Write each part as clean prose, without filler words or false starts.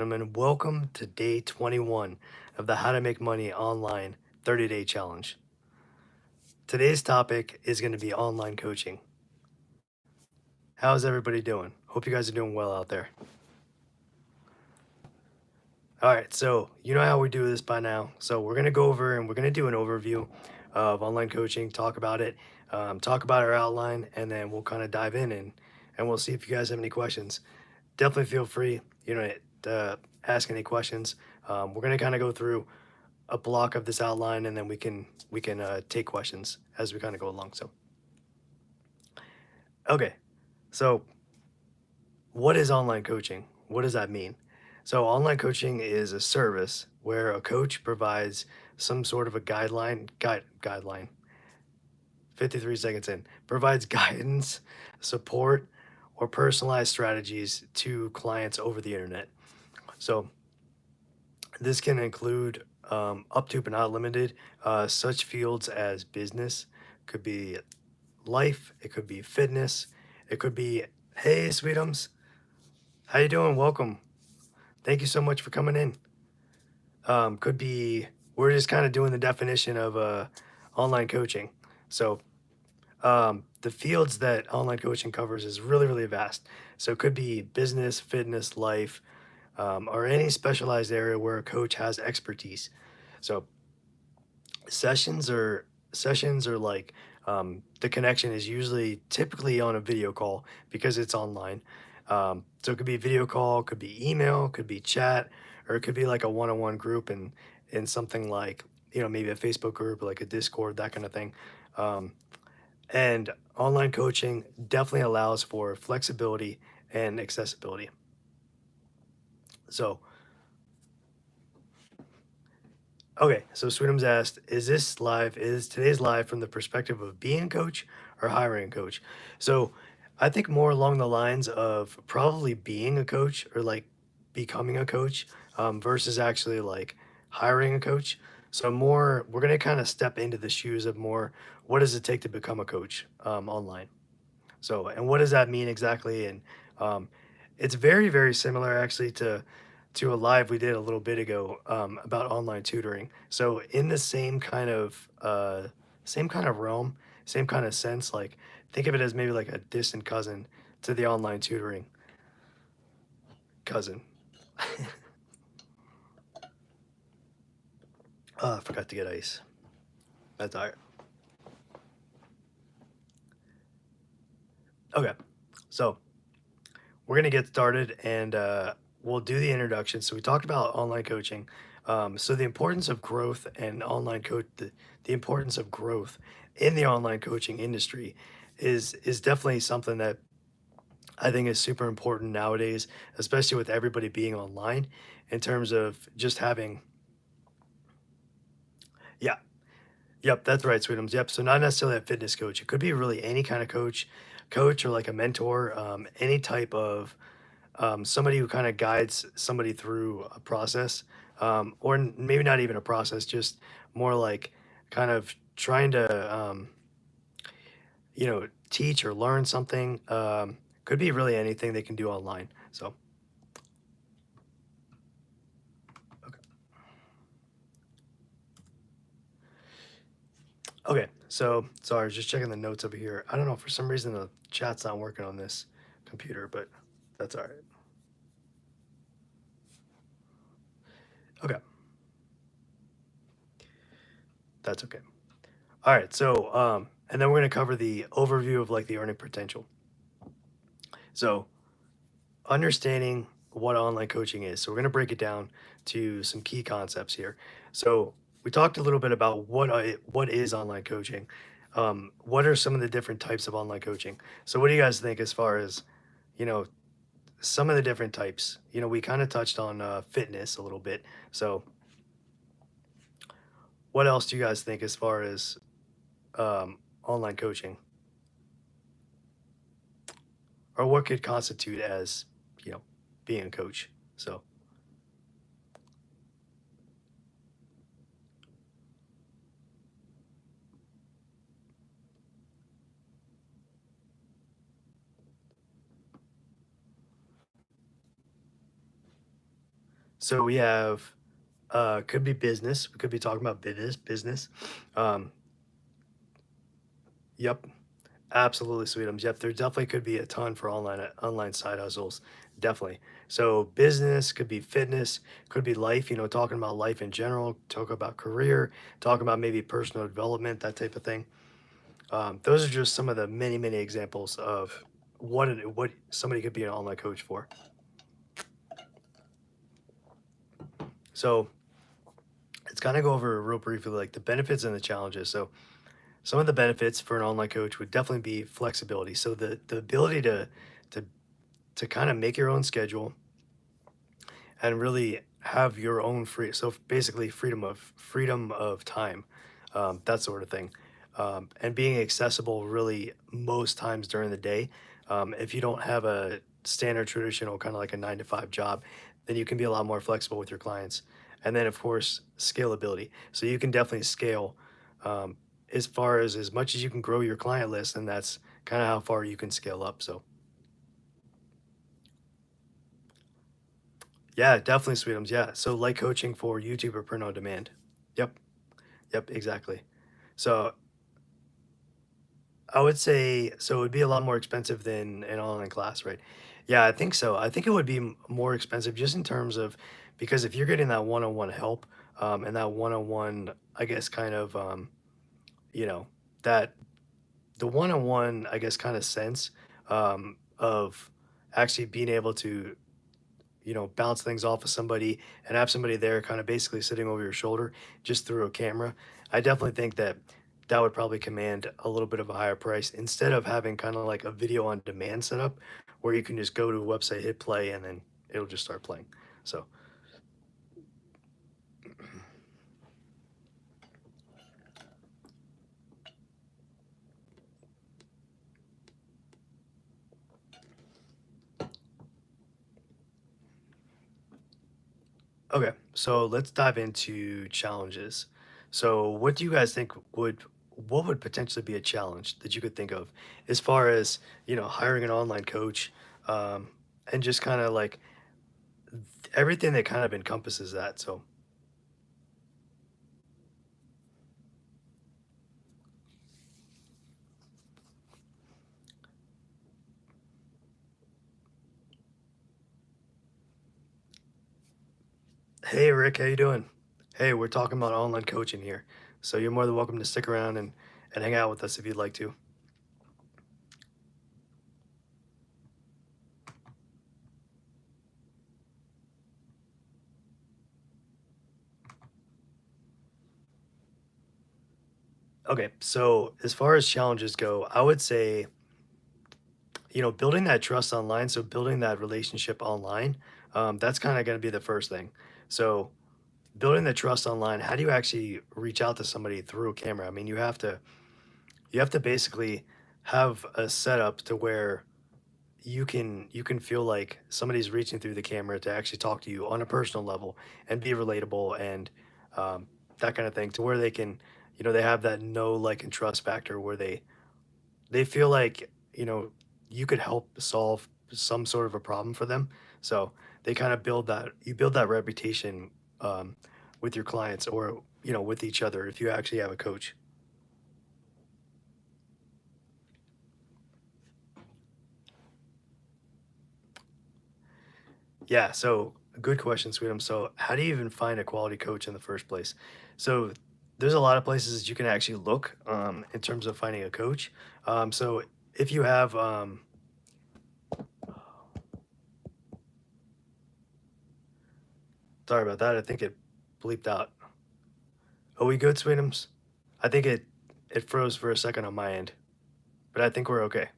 gentlemen, welcome to day 21 of the How to Make Money Online 30-day challenge. Today's topic is going to be online coaching. How's everybody doing? Hope you guys are doing well out there. All right, so you know how we do this by now. So we're going to go over and we're going to do an overview of online coaching, talk about it, talk about our outline, and then we'll kind of dive in and we'll see if you guys have any questions. Definitely feel free, to ask any questions. We're going to kind of go through a block of this outline, and then we can take questions as we kind of go along. So, okay, so what is online coaching? What does that mean? So, online coaching is a service where a coach provides some sort of a guideline. 53 seconds in, provides guidance, support, or personalized strategies to clients over the internet. So this can include up to but not limited such fields as business, could be life, it could be fitness, it could be, hey, sweetums, how you doing? Welcome. Thank you so much for coming in. Could be, we're just kind of doing the definition of online coaching. So the fields that online coaching covers is really, really vast. So it could be business, fitness, life, or any specialized area where a coach has expertise. So sessions are like the connection is usually typically on a video call because it's online. So it could be video call, could be email, could be chat, or it could be like a one-on-one group in something like maybe a Facebook group, like a Discord, that kind of thing. Um, and online coaching definitely allows for flexibility and accessibility. So okay, so Sweetums asked, is today's live from the perspective of being a coach or hiring a coach? So I think more along the lines of probably being a coach or like becoming a coach versus actually like hiring a coach. So more, we're going to kind of step into the shoes of more, what does it take to become a coach online? So, and what does that mean exactly? And um, it's very, very similar actually to a live we did a little bit ago about online tutoring. So, in the same kind of realm, same kind of sense, like think of it as maybe like a distant cousin to the online tutoring cousin. Oh, I forgot to get ice. That's all right. Okay, so we're gonna get started and we'll do the introduction. So we talked about online coaching. So the importance of growth and the importance of growth in the online coaching industry is definitely something that I think is super important nowadays, especially with everybody being online in terms of just having, yeah, yep, that's right, Sweetums. Yep. So not necessarily a fitness coach. It could be really any kind of coach or like a mentor, any type of somebody who kind of guides somebody through a process, or maybe not even a process, just more like kind of trying to, teach or learn something. Could be really anything they can do online. So, okay. Okay. So, sorry, just checking the notes over here. I don't know, for some reason the chat's not working on this computer, but that's all right. Okay. That's okay. All right. So, and then we're going to cover the overview of like the earning potential. So, understanding what online coaching is. So we're going to break it down to some key concepts here. So we talked a little bit about what is online coaching. What are some of the different types of online coaching? So what do you guys think as far as you know some of the different types? We kind of touched on fitness a little bit. So what else do you guys think as far as online coaching, or what could constitute as you know being a coach? So So we have could be business. We could be talking about business. Um, yep, absolutely, Sweetums. Yep, there definitely could be a ton for online side hustles. Definitely. So business could be fitness, could be life. Talking about life in general. Talk about career. Talking about maybe personal development, that type of thing. Those are just some of the many examples of what somebody could be an online coach for. So let's kind of go over real briefly like the benefits and the challenges. So some of the benefits for an online coach would definitely be flexibility. So the ability to to kind of make your own schedule and really have your own free. So basically, freedom of time, that sort of thing, and being accessible really most times during the day. If you don't have a standard traditional kind of like a 9 to 5 job, then you can be a lot more flexible with your clients. And then of course scalability. So you can definitely scale um, as much as you can grow your client list, and that's kind of how far you can scale up. So yeah, definitely Sweetums. Yeah. So like coaching for YouTube or print on demand. Yep. Yep. Exactly. So I would say so it would be a lot more expensive than an online class, right? Yeah, I think so. I think it would be more expensive just in terms of because if you're getting that one-on-one help and that one-on-one, I guess, kind of, you know, that the one-on-one, I guess, kind of sense of actually being able to bounce things off of somebody and have somebody there kind of basically sitting over your shoulder just through a camera. I definitely think that that would probably command a little bit of a higher price instead of having kind of like a video on demand setup where you can just go to a website, hit play, and then it'll just start playing. So, okay, so let's dive into challenges. So, what do you guys think what would potentially be a challenge that you could think of as far as hiring an online coach um, and just kind of like everything that kind of encompasses that. So, hey Rick, how you doing? Hey, we're talking about online coaching here, so you're more than welcome to stick around and hang out with us if you'd like to. Okay, so as far as challenges go, I would say building that trust online, so building that relationship online, that's kind of going to be the first thing. So building the trust online, how do you actually reach out to somebody through a camera? I mean, you have to basically have a setup to where you can feel like somebody's reaching through the camera to actually talk to you on a personal level and be relatable and um, that kind of thing to where they can they have that know like and trust factor where they feel like you could help solve some sort of a problem for them. So they kind of build that reputation um, with your clients or with each other if you actually have a coach. Yeah, so good question, Sweetum. So, how do you even find a quality coach in the first place? So, there's a lot of places that you can actually look in terms of finding a coach. So, if you have, sorry about that, I think it bleeped out. Are we good, Sweetums? I think it froze for a second on my end, but I think we're okay.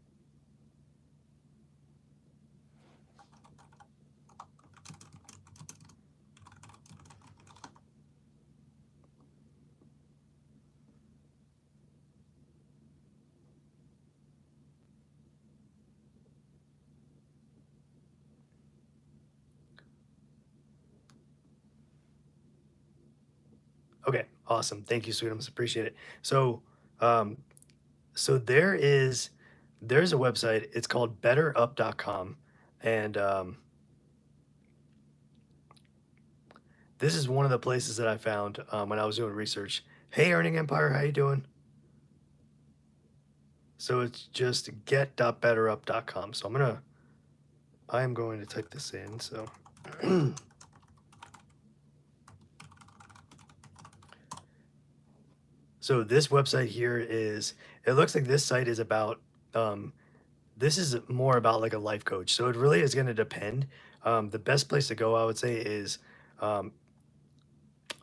Okay, awesome. Thank you, Sweetums. Appreciate it. So, um, so there's a website. It's called betterup.com, and this is one of the places that I found when I was doing research. Hey, Earning Empire, how you doing? So it's just get.betterup.com. So I am going to type this in. So, so this website here is, it looks like this site is about, this is more about like a life coach. So it really is going to depend. The best place to go, I would say, is um,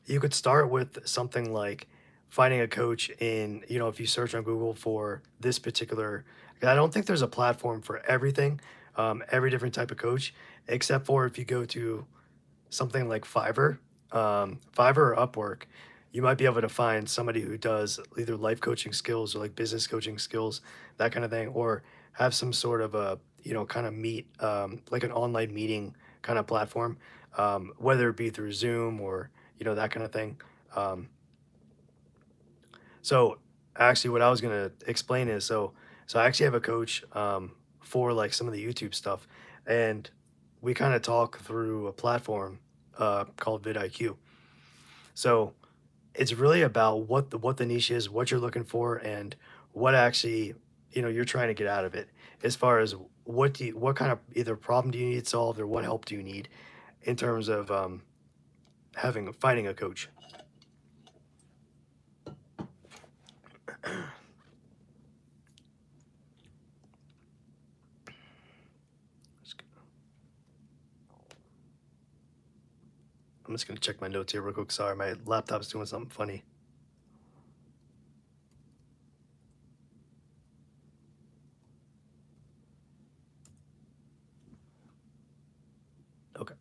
you could start with something like finding a coach in, if you search on Google for this particular, I don't think there's a platform for everything, every different type of coach, except for if you go to something like Fiverr or Upwork, you might be able to find somebody who does either life coaching skills or like business coaching skills, that kind of thing, or have some sort of a, kind of meet, like an online meeting kind of platform, whether it be through Zoom or, that kind of thing. Um, so actually what I was going to explain is, so I actually have a coach, for like some of the YouTube stuff, and we kind of talk through a platform called vidIQ. So it's really about what the niche is, what you're looking for, and what actually, you're trying to get out of it, as far as what kind of either problem do you need solved, or what help do you need in terms of having finding a coach. I'm just gonna check my notes here real quick. Sorry, my laptop's doing something funny. Okay.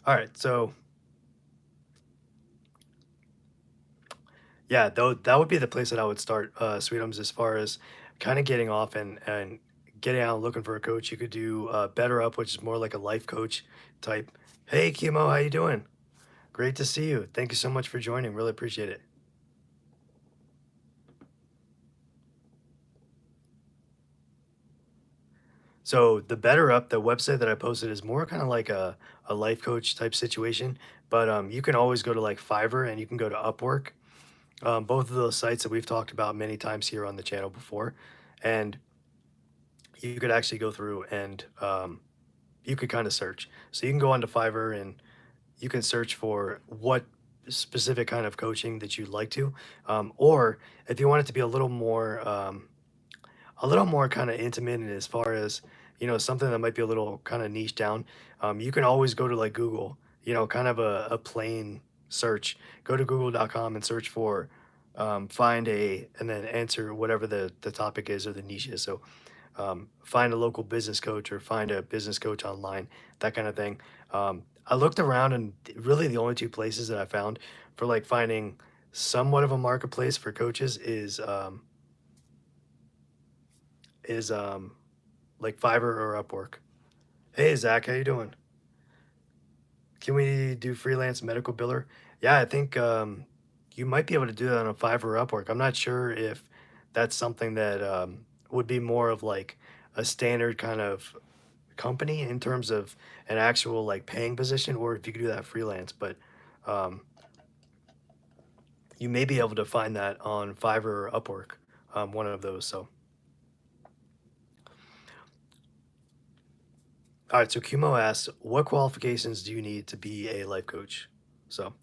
All right. So yeah, though that would be the place that I would start, Sweetums, as far as kind of getting off and getting out and looking for a coach. You could do Better Up, which is more like a life coach type. Hey, Kimo, how you doing? Great to see you. Thank you so much for joining. Really appreciate it. So the Better Up, the website that I posted, is more kind of like a life coach type situation. But you can always go to like Fiverr, and you can go to Upwork. Both of those sites that we've talked about many times here on the channel before. And you could actually go through and you could kind of search. So you can go onto Fiverr, and you can search for what specific kind of coaching that you'd like to. Or if you want it to be a little more kind of intimate, and as far as, something that might be a little kind of niche down, you can always go to like Google, kind of a plain search. Go to google.com and search for find a, and then answer whatever the topic is or the niche is. So find a local business coach, or find a business coach online, that kind of thing. I looked around, and really the only two places that I found for like finding somewhat of a marketplace for coaches is like Fiverr or Upwork. Hey Zach, how you doing? Can we do freelance medical biller? Yeah, I think you might be able to do that on a Fiverr or Upwork. I'm not sure if that's something that would be more of like a standard kind of company in terms of an actual like paying position, or if you could do that freelance. But um, you may be able to find that on Fiverr or Upwork, one of those. So, all right. So Kumo asks, what qualifications do you need to be a life coach? So,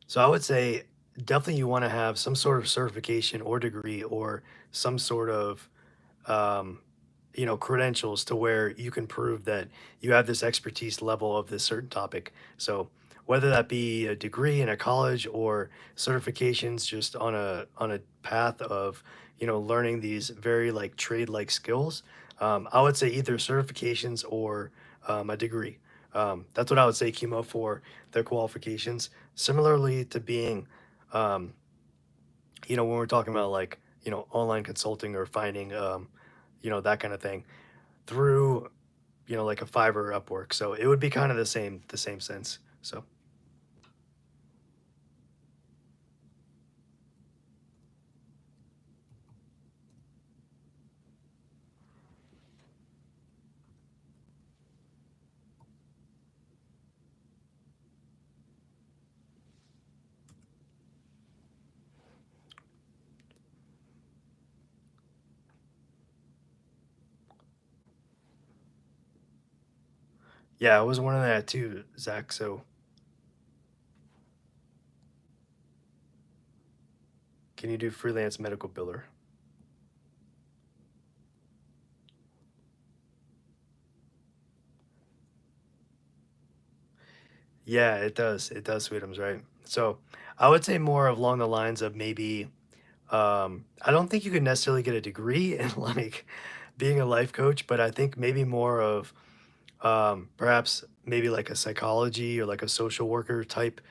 so I would say definitely you want to have some sort of certification or degree, or some sort of um, credentials to where you can prove that you have this expertise level of this certain topic. So whether that be a degree in a college, or certifications just on a path of, learning these very like trade like skills, I would say either certifications or a degree. That's what I would say, chemo, for their qualifications. Similarly to being, um, when we're talking about like, online consulting, or finding, that kind of thing through, like a Fiverr or Upwork. So it would be kind of the same sense. So, Yeah, I was wondering that too, Zach. So can you do freelance medical biller? Yeah, it does. It does, Sweetums, right? So I would say more along the lines of maybe I don't think you can necessarily get a degree in like being a life coach, but I think maybe more of perhaps maybe like a psychology or like a social worker type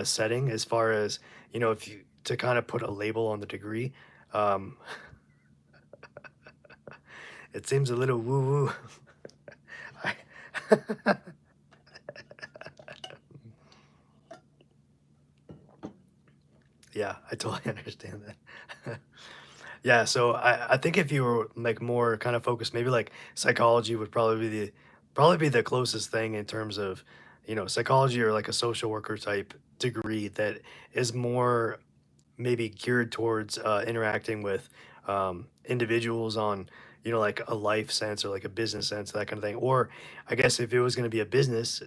setting as far as, if you to kind of put a label on the degree. Um, it seems a little woo woo. I- Yeah, I totally understand that. Yeah, so I think if you were like more kind of focused, maybe like psychology would probably be the closest thing in terms of, psychology or like a social worker type degree that is more maybe geared towards interacting with individuals on, like a life sense or like a business sense, that kind of thing. Or I guess if it was going to be a business,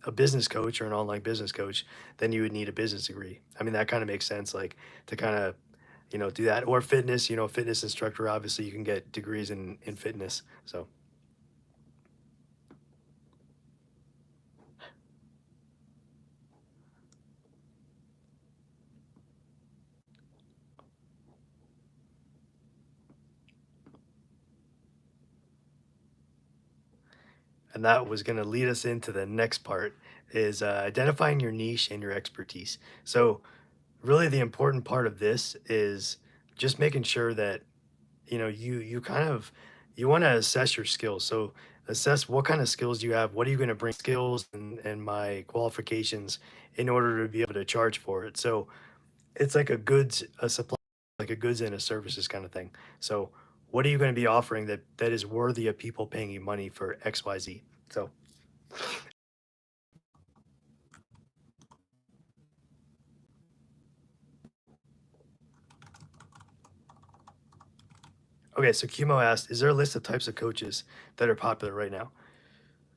a business coach or an online business coach, then you would need a business degree. I mean, that kind of makes sense, like to kind of, do that. Or fitness, fitness instructor, obviously you can get degrees in fitness. So, and that was going to lead us into the next part is identifying your niche and your expertise. So, really the important part of this is just making sure that you kind of you want to assess your skills. So assess what kind of skills you have, what are you going to bring skills and my qualifications in order to be able to charge for it. So it's like a supply, like a goods and a services kind of thing. So what are you going to be offering that is worthy of people paying you money for XYZ? So okay, so Kumo asked, is there a list of types of coaches that are popular right now?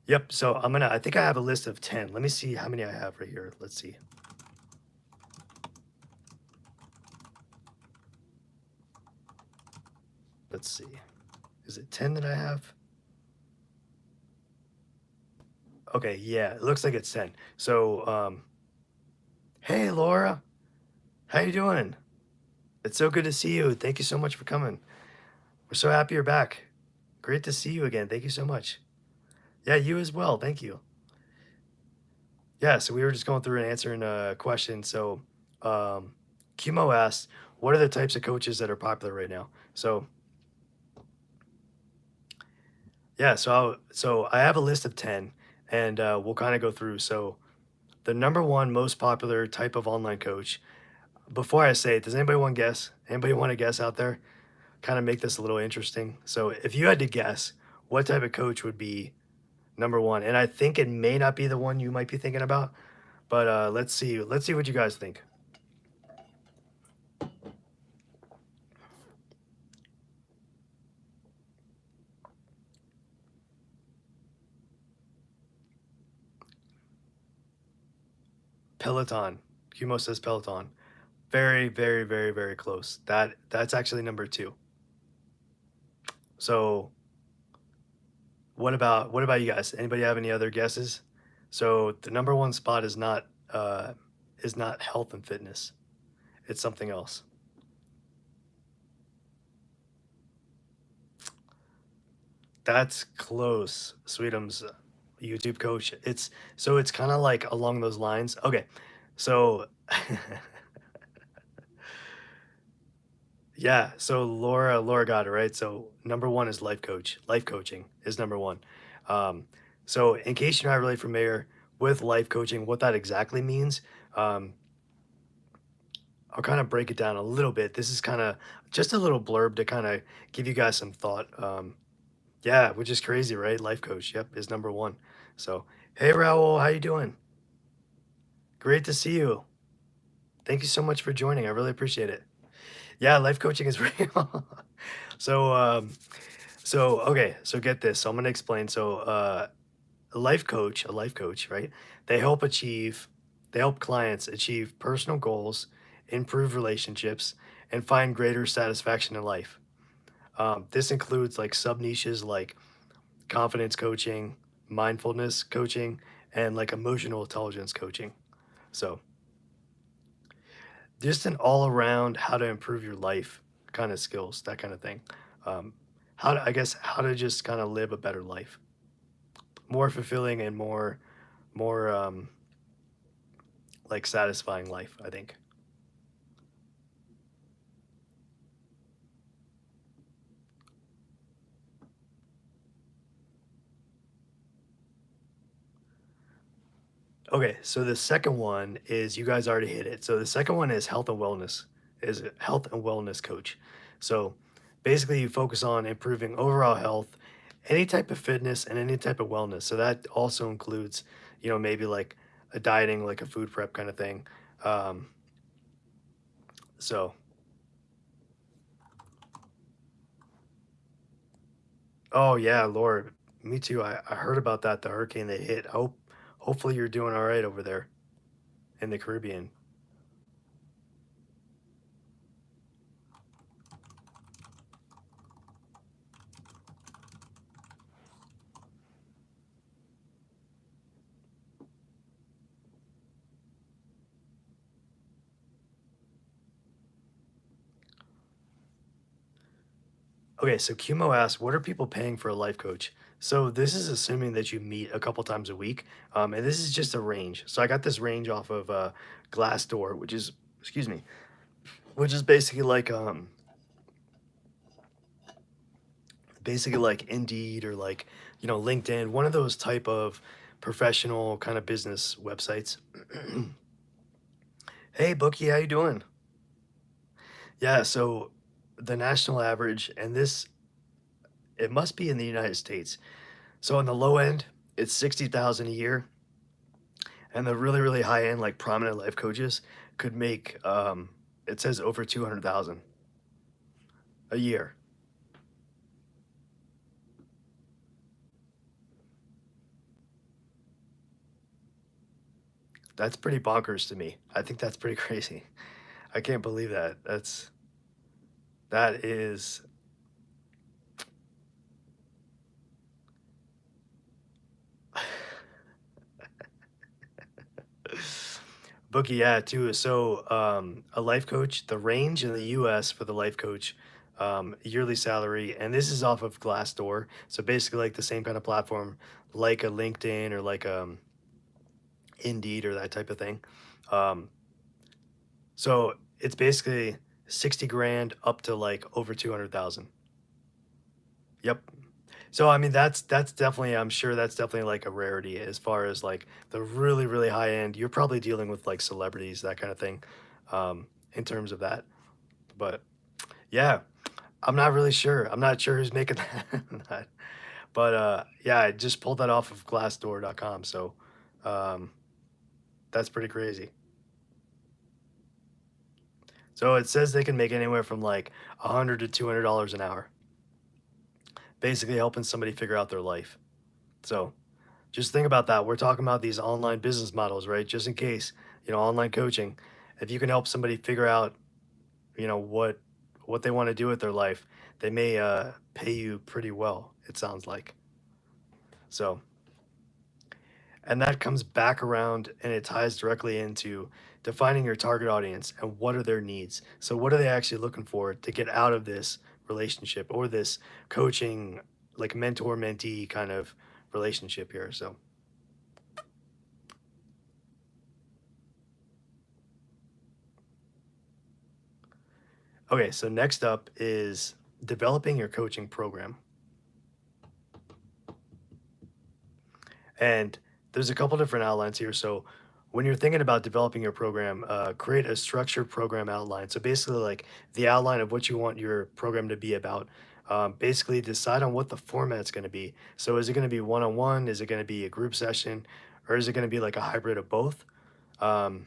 Yep. So I think I have a list of 10. Let me see how many I have right here. Let's see. Let's see. Is it 10 that I have? Okay, yeah, it looks like it's 10. So, hey Laura, how you doing? It's so good to see you. Thank you so much for coming. We're so happy you're back. Great to see you again. Thank you so much. Yeah, you as well. Thank you. Yeah, so we were just going through and answering a question. So, um, Kumo asked, what are the types of coaches that are popular right now? So, yeah, so I have a list of 10 and we'll kind of go through. So, the number one most popular type of online coach. Before I say it, does anybody want to guess? Anybody want to guess out there? Kind of make this a little interesting. So, if you had to guess, what type of coach would be number one? And I think it may not be the one you might be thinking about, but let's see. Let's see what you guys think. Peloton. Kumo says Peloton. Very, very, very, very close. That's actually number two. So, what about you guys? Anybody have any other guesses? So, the number one spot is not health and fitness. It's something else. That's close. Sweetums YouTube coach. It's kind of like along those lines. Okay. So yeah, so Laura got it right. So number one is life coach. Life coaching is number one. Um, so in case you're not really familiar with life coaching, what that exactly means, um, I'll kind of break it down a little bit. This is kind of just a little blurb to kind of give you guys some thought. Yeah, which is crazy, right? Life coach, yep, is number one. So, hey Raul, how you doing? Great to see you. Thank you so much for joining. I really appreciate it. Yeah, life coaching is real. So, so okay, so get this. So I'm gonna explain. So, a life coach, right? They help achieve, they help clients achieve personal goals, improve relationships, and find greater satisfaction in life. This includes like sub niches like confidence coaching, mindfulness coaching, and like emotional intelligence coaching. So, just an all around how to improve your life kind of skills, that kind of thing. Um, how to, I guess, how to just kind of live a better life, more fulfilling and more like satisfying life, I think. Okay, so the second one is you guys already hit it. So the second one is health and wellness coach. So basically you focus on improving overall health, any type of fitness and any type of wellness. So that also includes, maybe like a dieting, like a food prep kind of thing. Um, so, oh yeah, Lord, me too. I heard about that, the hurricane that hit. Hopefully you're doing all right over there in the Caribbean. Okay, so Kumo asks, what are people paying for a life coach? So this is assuming that you meet a couple times a week, and this is just a range. So I got this range off of Glassdoor, excuse me, which is basically like Indeed or like LinkedIn, one of those type of professional kind of business websites. Hey, Bookie, how you doing? Yeah, so the national average, and this it must be in the United States. So on the low end, it's 60,000 a year, and the really really high end like prominent life coaches could make it says over 200,000 a year. That's pretty bonkers to me. I think that's pretty crazy. I can't believe that. That is Bookie, yeah, too. So, a life coach, the range in the US for the life coach, yearly salary, and this is off of Glassdoor. So basically like the same kind of platform like a LinkedIn or like Indeed or that type of thing. Um, so it's basically 60 grand up to like over 200,000. Yep. So I mean that's definitely, I'm sure that's definitely like a rarity as far as like the really really high end. You're probably dealing with like celebrities, that kind of thing, in terms of that. But yeah, I'm not really sure. I'm not sure who's making that. But yeah, I just pulled that off of glassdoor.com. So um, that's pretty crazy. So it says they can make anywhere from like $100 to $200 an hour, basically helping somebody figure out their life. So just think about that. We're talking about these online business models, right? Just in case, online coaching. If you can help somebody figure out, what they want to do with their life, they may pay you pretty well, it sounds like. So, and that comes back around and it ties directly into defining your target audience and what are their needs. So, what are they actually looking for to get out of this relationship or this coaching, like mentor mentee kind of relationship here? So, okay, so next up is developing your coaching program. And there's a couple different outlines here. So when you're thinking about developing your program, create a structured program outline. So basically, like the outline of what you want your program to be about. Basically, decide on what the format's going to be. So is it going to be one on one? Is it going to be a group session? Or is it going to be like a hybrid of both? Um,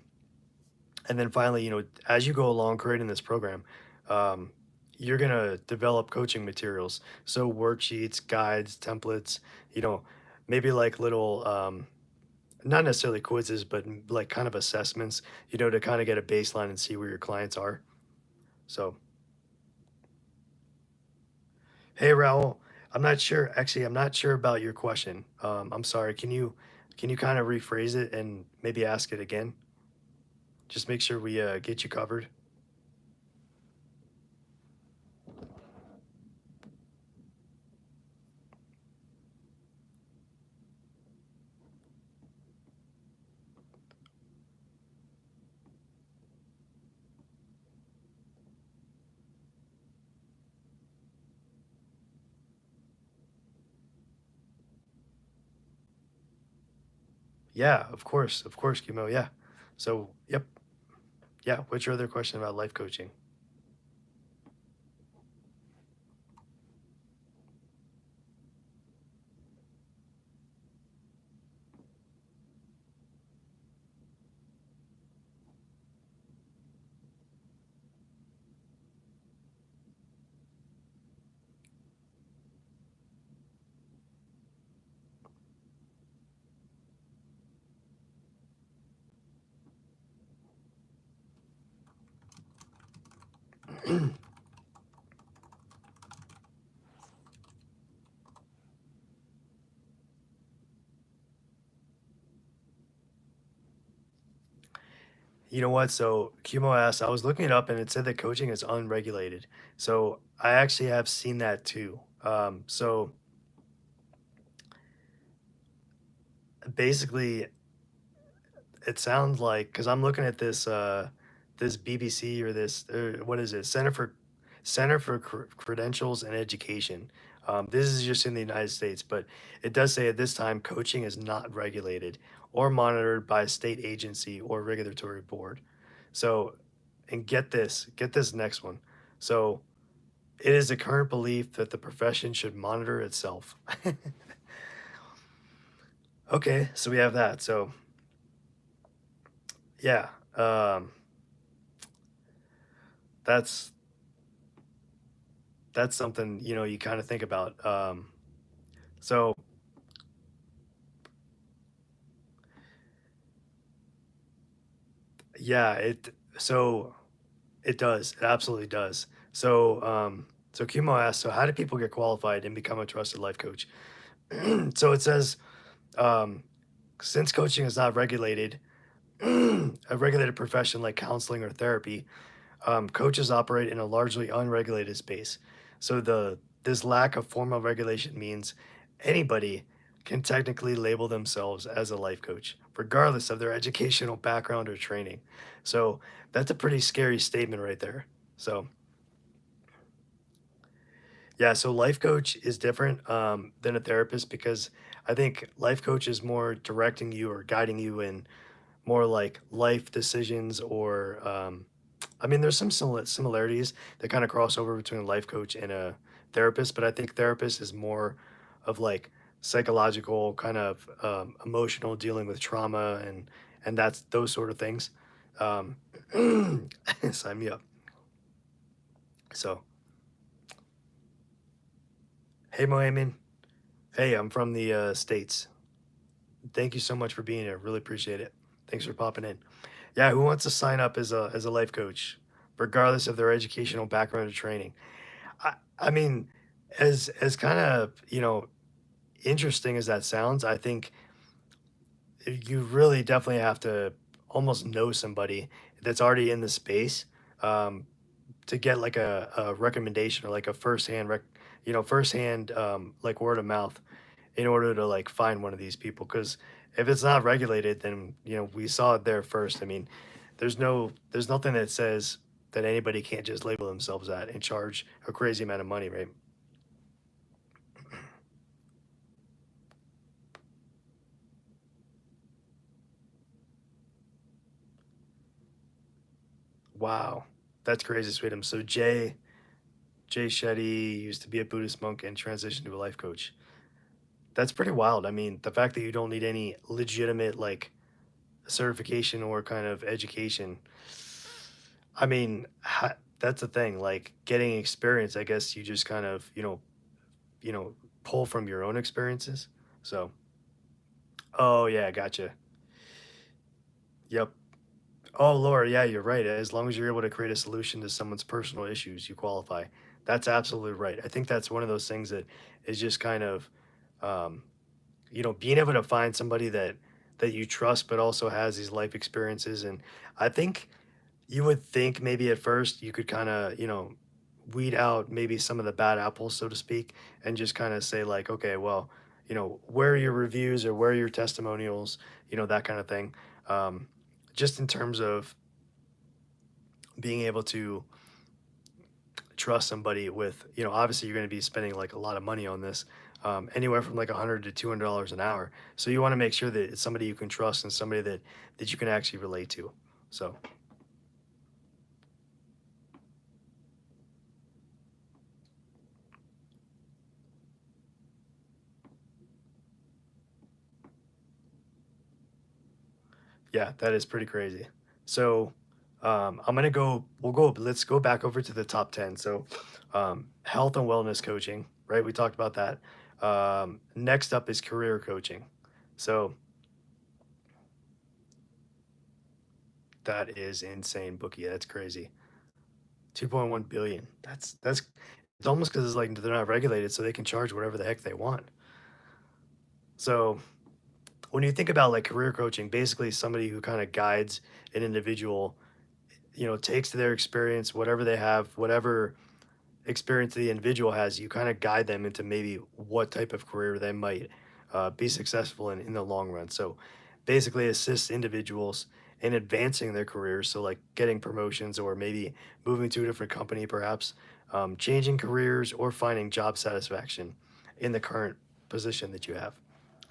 and then finally, as you go along creating this program, um, you're gonna develop coaching materials, so worksheets, guides, templates, you know, maybe like little, not necessarily quizzes, but like kind of assessments, to kind of get a baseline and see where your clients are. So, hey, Raul, I'm not sure about your question. I'm sorry. Can you kind of rephrase it and maybe ask it again? Just make sure we get you covered. Yeah, of course, Kimo. Yeah. So, yep, yeah. What's your other question about life coaching? You know what? So Kumo asked, I was looking it up and it said that coaching is unregulated. So I actually have seen that too. So basically, it sounds like because I'm looking at this BBC or this what is it? Center for Credentials and Education. This is just in the United States, but it does say at this time coaching is not regulated or monitored by a state agency or regulatory board. So, and get this next one. So, it is the current belief that the profession should monitor itself. Okay, so we have that. So, yeah, that's something you kind of think about. So yeah, so it does, it absolutely does. So Kimo asked, so how do people get qualified and become a trusted life coach? So it says, um, since coaching is not regulated, a regulated profession like counseling or therapy, coaches operate in a largely unregulated space. So this lack of formal regulation means anybody can technically label themselves as a life coach, regardless of their educational background or training. So that's a pretty scary statement right there. So yeah, so life coach is different than a therapist because I think life coach is more directing you or guiding you in more like life decisions or I mean there's some similarities that kind of cross over between a life coach and a therapist, but I think therapist is more of like psychological kind of emotional dealing with trauma and that's those sort of things. um sign me up. So hey Mohamed, hey, I'm from the states. Thank you so much for being here, really appreciate it. Thanks for popping in. Yeah, who wants to sign up as a life coach, regardless of their educational background or training? I mean, as kind of interesting as that sounds, I think you really definitely have to almost know somebody that's already in the space um, to get like a recommendation or like a firsthand like word of mouth in order to like find one of these people. Because if it's not regulated, then we saw it there first. I mean, there's nothing that says that anybody can't just label themselves that and charge a crazy amount of money, right? Wow, that's crazy, Sweetum. So Jay Shetty used to be a Buddhist monk and transitioned to a life coach. That's pretty wild. I mean, the fact that you don't need any legitimate like certification or kind of education. I mean, that's the thing. Like getting experience, I guess you just kind of pull from your own experiences. So. Oh, yeah, gotcha. Yep. Oh, Laura, yeah, you're right. As long as you're able to create a solution to someone's personal issues, you qualify. That's absolutely right. I think that's one of those things that is just kind of, um, being able to find somebody that you trust, but also has these life experiences. And I think you would think maybe at first you could kind of, weed out maybe some of the bad apples, so to speak, and just kind of say like, okay, well, where are your reviews or where are your testimonials, that kind of thing. Um, just in terms of being able to trust somebody with, obviously you're going to be spending like a lot of money on this, anywhere from like 100 to $200 an hour. So you want to make sure that it's somebody you can trust and somebody that you can actually relate to. So yeah, that is pretty crazy. So let's go back over to the top 10. So health and wellness coaching, right? We talked about that. Next up is career coaching. So that is insane, Bookie. That's crazy. 2.1 billion. That's it's almost because it's like they're not regulated, so they can charge whatever the heck they want. So when you think about like career coaching, basically somebody who kind of guides an individual, takes their experience, whatever they have, whatever experience the individual has, you kind of guide them into maybe what type of career they might be successful in the long run. So basically assist individuals in advancing their careers. So like getting promotions or maybe moving to a different company, perhaps changing careers or finding job satisfaction in the current position that you have.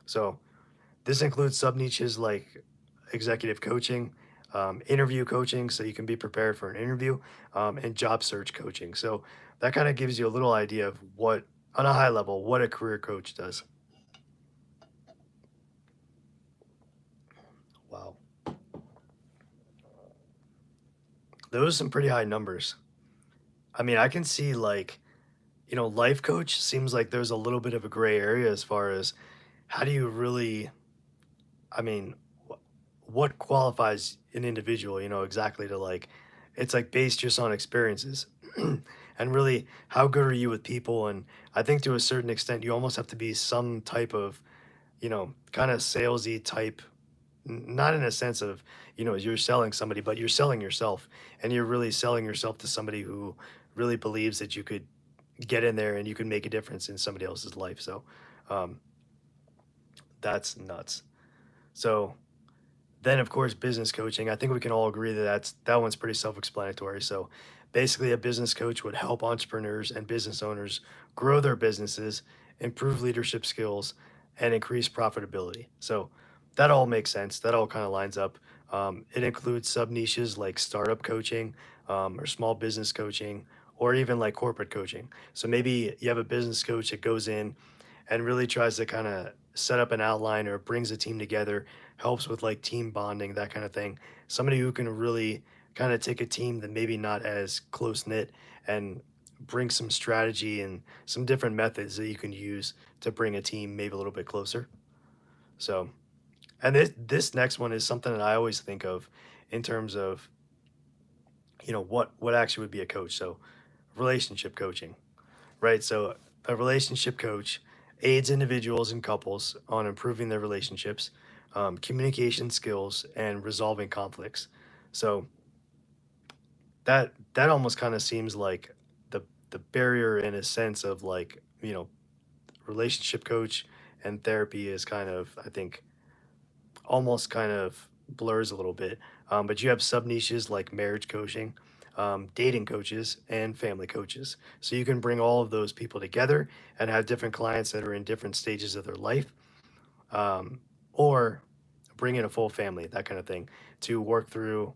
So this includes sub niches like executive coaching, interview coaching, so you can be prepared for an interview, and job search coaching. So that kind of gives you a little idea of what, on a high level, what a career coach does. Wow. Those are some pretty high numbers. I mean, I can see like, life coach seems like there's a little bit of a gray area as far as how do you really, I mean, what qualifies an individual, exactly to like, it's like based just on experiences. And really, how good are you with people? And I think to a certain extent, you almost have to be some type of, kind of salesy type, not in a sense of, you're selling somebody, but you're selling yourself and you're really selling yourself to somebody who really believes that you could get in there and you can make a difference in somebody else's life. So um, that's nuts. So then, of course, business coaching. I think we can all agree that that one's pretty self-explanatory. So, basically, a business coach would help entrepreneurs and business owners grow their businesses, improve leadership skills, and increase profitability. So, that all makes sense. That all kind of lines up. It includes sub niches like startup coaching, or small business coaching, or even like corporate coaching. So maybe you have a business coach that goes in and really tries to kind of set up an outline or brings a team together, helps with like team bonding, that kind of thing. Somebody who can really kind of take a team that maybe not as close knit and bring some strategy and some different methods that you can use to bring a team maybe a little bit closer. So, and this next one is something that I always think of in terms of, what actually would be a coach. So, relationship coaching, right? So, a relationship coach aids individuals and couples on improving their relationships, communication skills, and resolving conflicts. So, that almost kind of seems like the barrier in a sense of like, relationship coach and therapy is kind of, I think, almost kind of blurs a little bit. But you have sub niches like marriage coaching, dating coaches, and family coaches. So you can bring all of those people together and have different clients that are in different stages of their life, or bring in a full family, that kind of thing, to work through,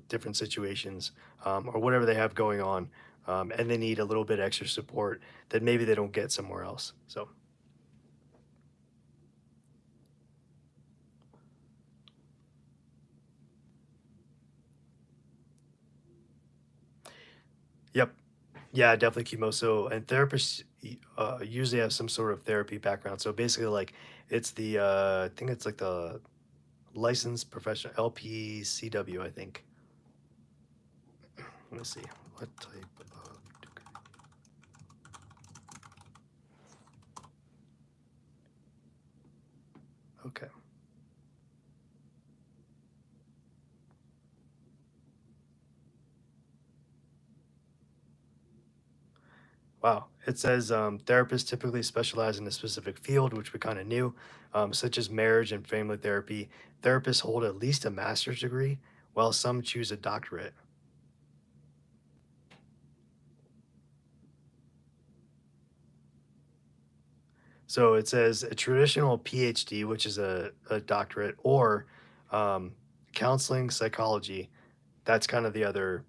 different situations, or whatever they have going on. And they need a little bit extra support that maybe they don't get somewhere else. So, yep. Yeah, definitely chemo. So, and therapists usually have some sort of therapy background. So basically, like it's the I think it's like the licensed professional LPCW. I think. Let me see what type of degree. Okay. Wow. It says therapists typically specialize in a specific field, which we kind of knew, such as marriage and family therapy. Therapists hold at least a master's degree, while some choose a doctorate. So it says a traditional PhD, which is a doctorate, or um, counseling psychology. That's kind of the other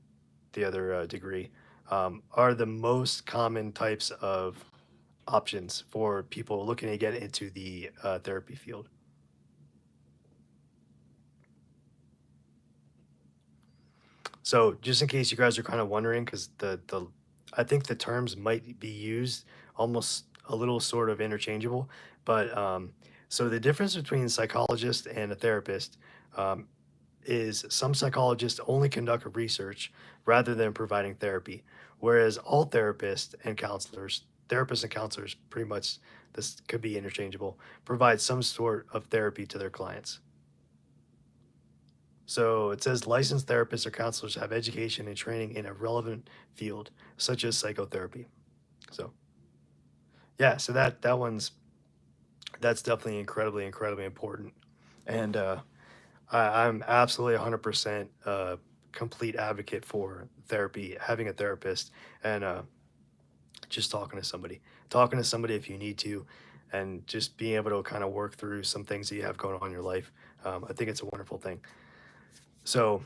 degree. Are the most common types of options for people looking to get into the therapy field. So just in case you guys are kind of wondering, because the I think the terms might be used almost a little sort of interchangeable, but so the difference between a psychologist and a therapist um, is some psychologists only conduct research rather than providing therapy, whereas all therapists and counselors, pretty much this could be interchangeable, provide some sort of therapy to their clients. So it says licensed therapists or counselors have education and training in a relevant field, such as psychotherapy. So yeah, so that's definitely incredibly important. And I'm absolutely 100% complete advocate for therapy, having a therapist, and just talking to somebody if you need to, and just being able to kind of work through some things that you have going on in your life. I think it's a wonderful thing. So,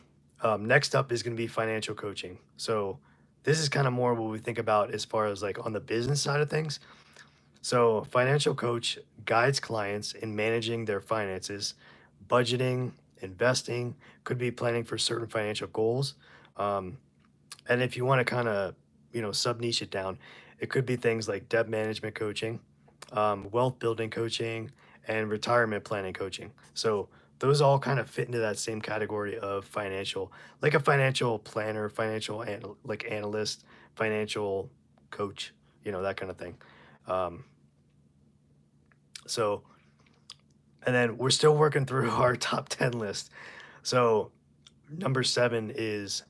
next up is going to be financial coaching. So, this is kind of more what we think about as far as like on the business side of things. So, financial coach guides clients in managing their finances, budgeting, investing, could be planning for certain financial goals. Um, and if you want to kind of, sub niche it down, it could be things like debt management coaching, wealth building coaching, and retirement planning coaching. So those all kind of fit into that same category of financial, like a financial planner, like analyst, financial coach, that kind of thing. Um, so, and then we're still working through our top 10 list. So number seven is,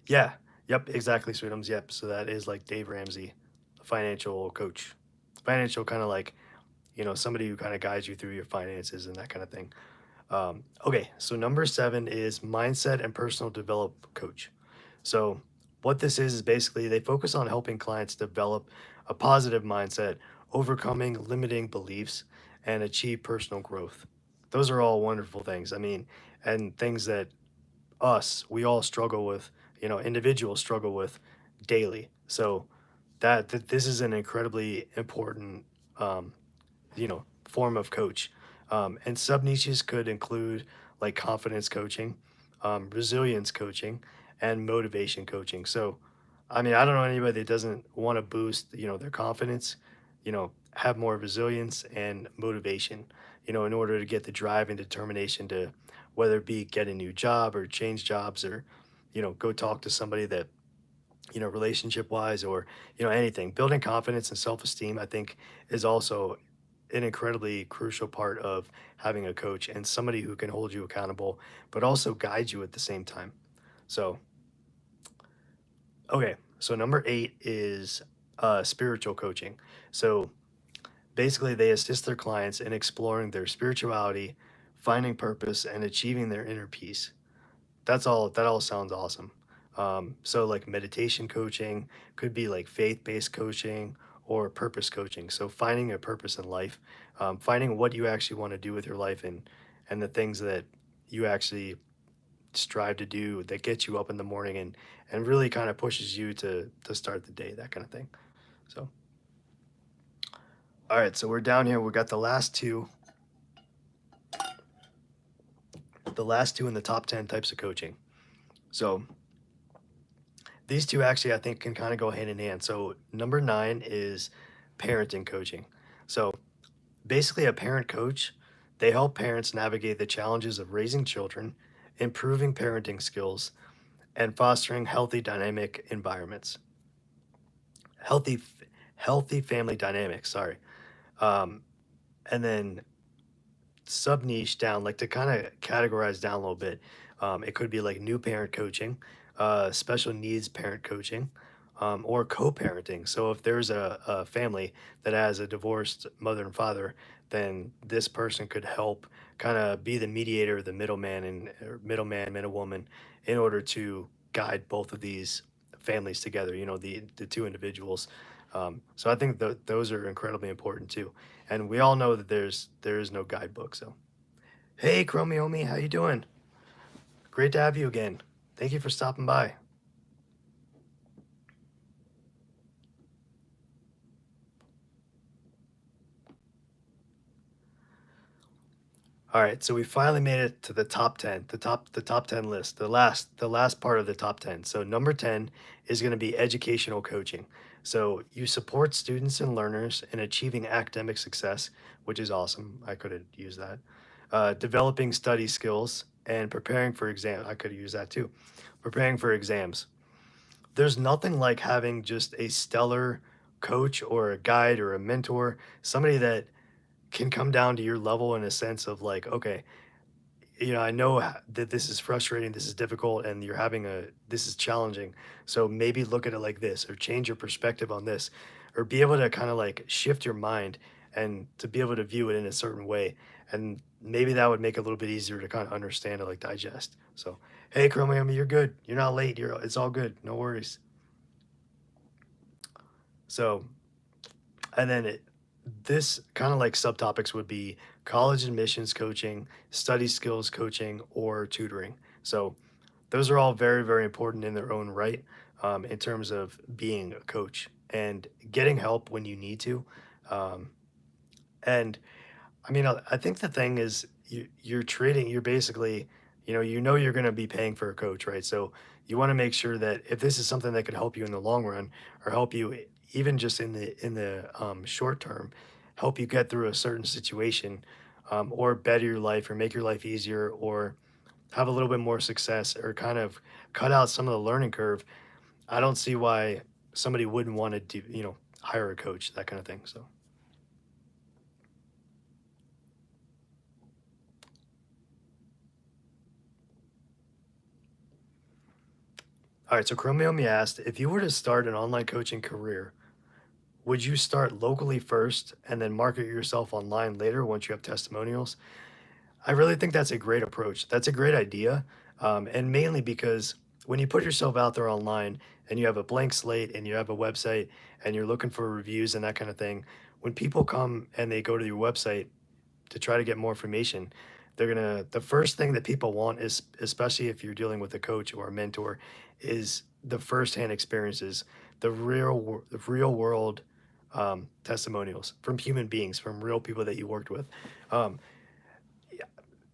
yeah, yep, exactly, Sweetums. Yep. So that is like Dave Ramsey, financial coach, financial kind of like, somebody who kind of guides you through your finances and that kind of thing. Okay. So number seven is mindset and personal develop coach. So what this is basically they focus on helping clients develop a positive mindset, overcoming limiting beliefs, and achieve personal growth. Those are all wonderful things. I mean, and things that we all struggle with, individuals struggle with daily. So that this is an incredibly important form of coach. And sub niches could include like confidence coaching, resilience coaching, and motivation coaching. So I mean, I don't know anybody that doesn't want to boost, their confidence, have more resilience and motivation, in order to get the drive and determination to whether it be get a new job or change jobs or, go talk to somebody that, relationship wise or, anything. Building confidence and self esteem, I think, is also an incredibly crucial part of having a coach and somebody who can hold you accountable, but also guide you at the same time. So, okay, so number eight is spiritual coaching. So basically, they assist their clients in exploring their spirituality, finding purpose, and achieving their inner peace. That's all. That all sounds awesome. So like meditation coaching could be like faith-based coaching or purpose coaching. So finding a purpose in life, finding what you actually want to do with your life and the things that you actually strive to do that gets you up in the morning and really kind of pushes you to start the day, that kind of thing. So all right, so we're down here. We got the last two in the top 10 types of coaching. So These two actually, I think, can kind of go hand in hand. So number nine is parenting coaching. So basically, a parent coach, they help parents navigate the challenges of raising children, improving parenting skills, and fostering healthy dynamic environments. Healthy, healthy family dynamics. Sorry. Um, and then sub niche down, like to kind of categorize down a little bit. It could be like new parent coaching, special needs parent coaching, or co-parenting. So if there's a family that has a divorced mother and father, then this person could help kind of be the mediator, the middleman, and or middleman, middlewoman, in order to guide both of these families together. You know, the two individuals. So I think those are incredibly important too. And we all know that there is no guidebook. So, hey, Chromiomi, how you doing? Great to have you again. Thank you for stopping by. All right, so we finally made it to the top 10, the top 10 list, the last part of the top 10. So number 10 is going to be educational coaching. So you support students and learners in achieving academic success, which is awesome. I could have used that. Developing study skills and preparing for exam. I could have used that too. Preparing for exams. There's nothing like having just a stellar coach or a guide or a mentor, somebody that can come down to your level in a sense of like, okay, I know that this is frustrating, this is difficult, and this is challenging. So maybe look at it like this, or change your perspective on this, or be able to kind of like shift your mind and to be able to view it in a certain way. And maybe that would make it a little bit easier to kind of understand and like digest. So, hey, Chromium, you're good. You're not late. It's all good. No worries. So, and then this kind of like subtopics would be college admissions coaching, study skills coaching, or tutoring. So those are all very, very important in their own right, in terms of being a coach and getting help when you need to. Um, and I mean, I think the thing is you're basically, you're going to be paying for a coach, right? So you want to make sure that if this is something that could help you in the long run or help you even just in the short term, help you get through a certain situation, or better your life or make your life easier or have a little bit more success or kind of cut out some of the learning curve, I don't see why somebody wouldn't want to do, hire a coach, that kind of thing. So. All right, so Chromium asked, if you were to start an online coaching career, would you start locally first and then market yourself online later once you have testimonials? I really think that's a great approach. That's a great idea. And mainly because when you put yourself out there online and you have a blank slate and you have a website and you're looking for reviews and that kind of thing, when people come and they go to your website to try to get more information, the first thing that people want is, especially if you're dealing with a coach or a mentor, is the firsthand experiences, the real world testimonials from human beings, from real people that you worked with. Um,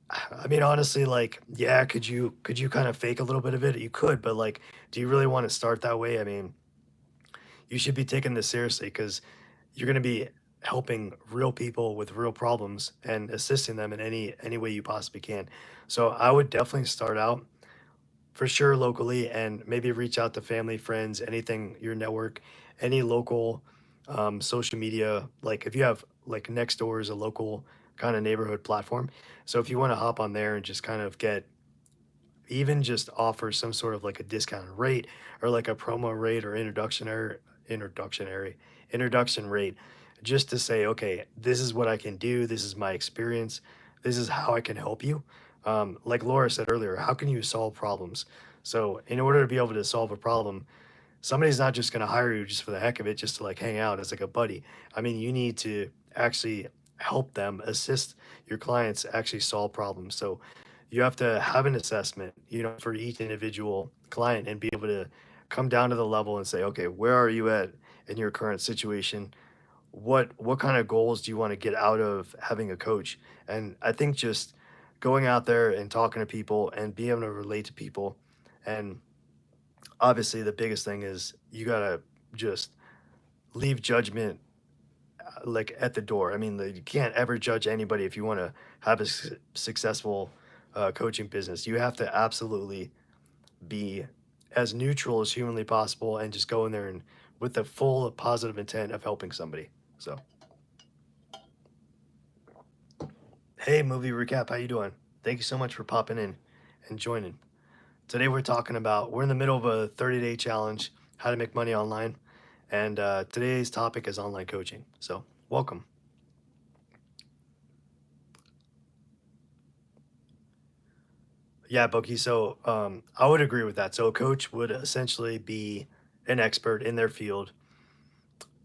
I mean, honestly, like, yeah, could you kind of fake a little bit of it? You could, but like, do you really want to start that way? I mean, you should be taking this seriously because you're going to be helping real people with real problems and assisting them in any way you possibly can. So I would definitely start out for sure locally and maybe reach out to family, friends, anything, your network, any local social media. Like if you have like Nextdoor is a local kind of neighborhood platform. So if you want to hop on there and just kind of get even just offer some sort of like a discounted rate or like a promo rate or introductionary introduction rate, just to say, okay, this is what I can do, this is my experience, this is how I can help you. Like Laura said earlier, how can you solve problems? So in order to be able to solve a problem, somebody's not just going to hire you just for the heck of it, just to like hang out as like a buddy. I mean, you need to actually help them, assist your clients actually solve problems. So you have to have an assessment, for each individual client and be able to come down to the level and say, okay, where are you at in your current situation? What kind of goals do you want to get out of having a coach? And I think just going out there and talking to people and being able to relate to people and obviously the biggest thing is you gotta just leave judgment like at the door. I mean, you can't ever judge anybody if you want to have a successful coaching business. You have to absolutely be as neutral as humanly possible and just go in there and with the full positive intent of helping somebody. So, hey, movie recap, how you doing? Thank you so much for popping in and joining. Today we're in the middle of a 30-day challenge, how to make money online, and today's topic is online coaching. So, welcome. Yeah, Bookie. So I would agree with that. So a coach would essentially be an expert in their field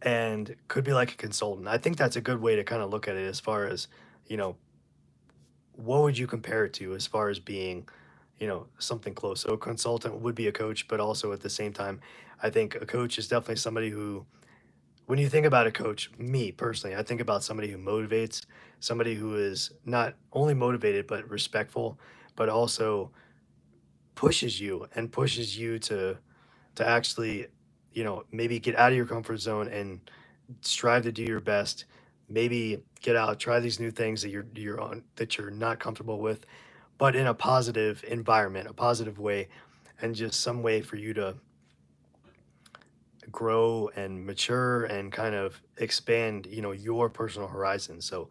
and could be like a consultant. I think that's a good way to kind of look at it as far as, you know, what would you compare it to as far as being, something close. So a consultant would be a coach, but also at the same time, I think a coach is definitely somebody who, when you think about a coach, me personally, I think about somebody who motivates, somebody who is not only motivated, but respectful, but also pushes you to actually, maybe get out of your comfort zone and strive to do your best. Maybe get out, try these new things that you're not comfortable with, but in a positive environment, a positive way, and just some way for you to grow and mature and kind of expand, your personal horizons. So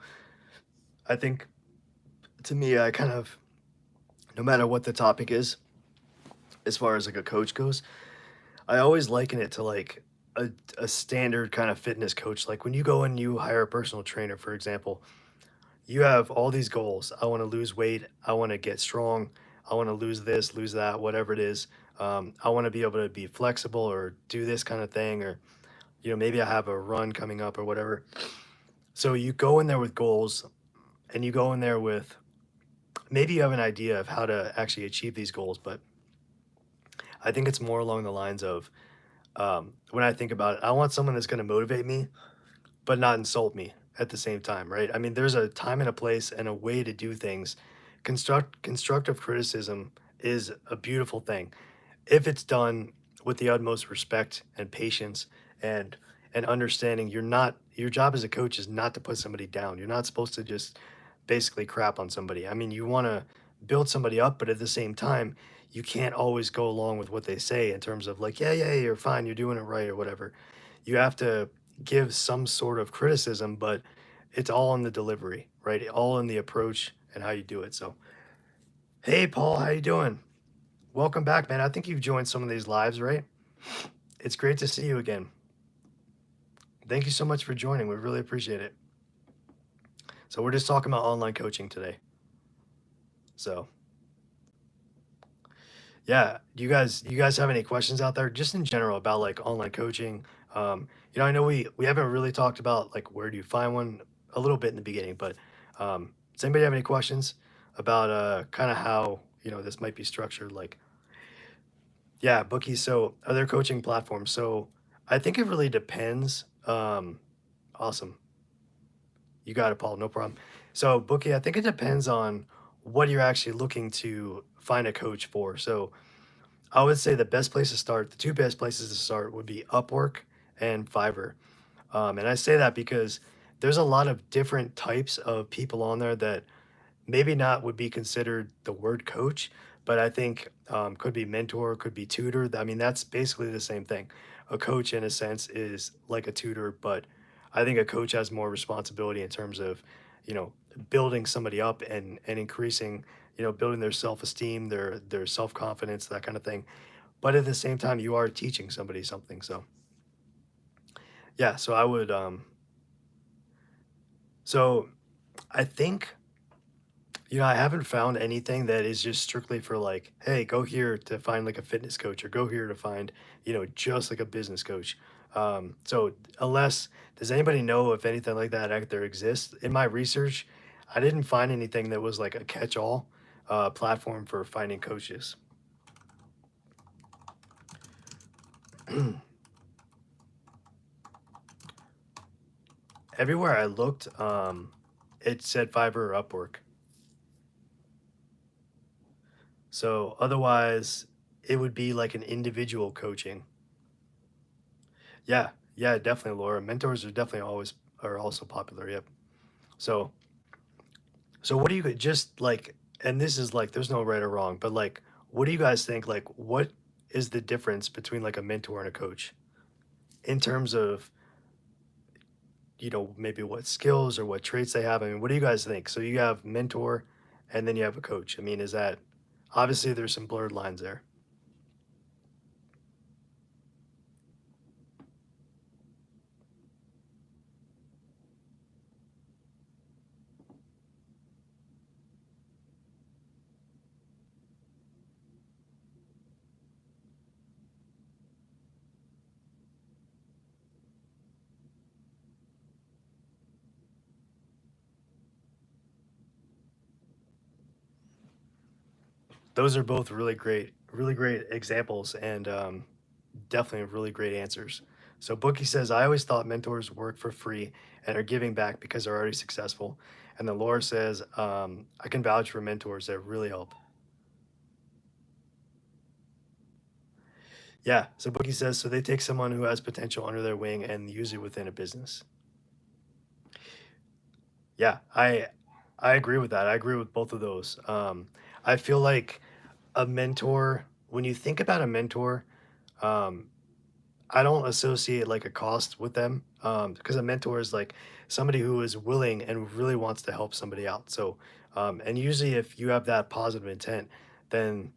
I think to me, I kind of, no matter what the topic is, as far as like a coach goes, I always liken it to like a standard kind of fitness coach. Like when you go and you hire a personal trainer, for example, you have all these goals. I want to lose weight. I want to get strong. I want to lose this, lose that, whatever it is. I want to be able to be flexible or do this kind of thing, or maybe I have a run coming up or whatever. So you go in there with goals, and you go in there with maybe you have an idea of how to actually achieve these goals, but I think it's more along the lines of when I think about it, I want someone that's going to motivate me, but not insult me at the same time, right? I mean, there's a time and a place and a way to do things. Constructive criticism is a beautiful thing if it's done with the utmost respect and patience and understanding. Your job as a coach is not to put somebody down. You're not supposed to just basically crap on somebody. I mean, you want to build somebody up, but at the same time, you can't always go along with what they say in terms of like, yeah, yeah, yeah, you're fine, you're doing it right or whatever. You have to give some sort of criticism, but it's all in the delivery, right? All in the approach and how you do it. So, hey, Paul, how you doing? Welcome back, man. I think you've joined some of these lives, right? It's great to see you again. Thank you so much for joining. We really appreciate it. So we're just talking about online coaching today. So yeah, do you guys have any questions out there just in general about like online coaching? I know we haven't really talked about like where do you find one a little bit in the beginning, but does anybody have any questions about kind of how this might be structured? Like, yeah, bookies. So other coaching platforms. So I think it really depends. Awesome. You got it, Paul. No problem. So, Bookie, I think it depends on what you're actually looking to find a coach for. So, I would say the best place to start, the two best places to start would be Upwork and Fiverr. And I say that because there's a lot of different types of people on there that maybe not would be considered the word coach, but I think could be mentor, could be tutor. I mean, that's basically the same thing. A coach, in a sense, is like a tutor, but I think a coach has more responsibility in terms of, you know, building somebody up and increasing, building their self esteem, their self confidence, that kind of thing. But at the same time, you are teaching somebody something. So yeah, so I would, so I think I haven't found anything that is just strictly for like, hey, go here to find like a fitness coach or go here to find, just like a business coach. So unless does anybody know if anything like that out there exists? In my research, I didn't find anything that was like a catch-all platform for finding coaches. Everywhere I looked, it said Fiverr or Upwork. So otherwise, it would be like an individual coaching. Yeah, yeah, definitely, Laura. Mentors are definitely always are also popular. Yep. So, so what do you just like? And this is like, there's no right or wrong, but like, what do you guys think? Like, what is the difference between like a mentor and a coach in terms of, maybe what skills or what traits they have? I mean, what do you guys think? So you have mentor, and then you have a coach. I mean, is that obviously there's some blurred lines there? Those are both really great examples, and definitely really great answers. So Bookie says, I always thought mentors work for free and are giving back because they're already successful. And then Laura says, I can vouch for mentors that really help. Yeah. So Bookie says, so they take someone who has potential under their wing and use it within a business. Yeah, I agree with that. I agree with both of those. I feel like a mentor, when you think about a mentor, um, I don't associate like a cost with them, because a mentor is like somebody who is willing and really wants to help somebody out. So, and usually if you have that positive intent, then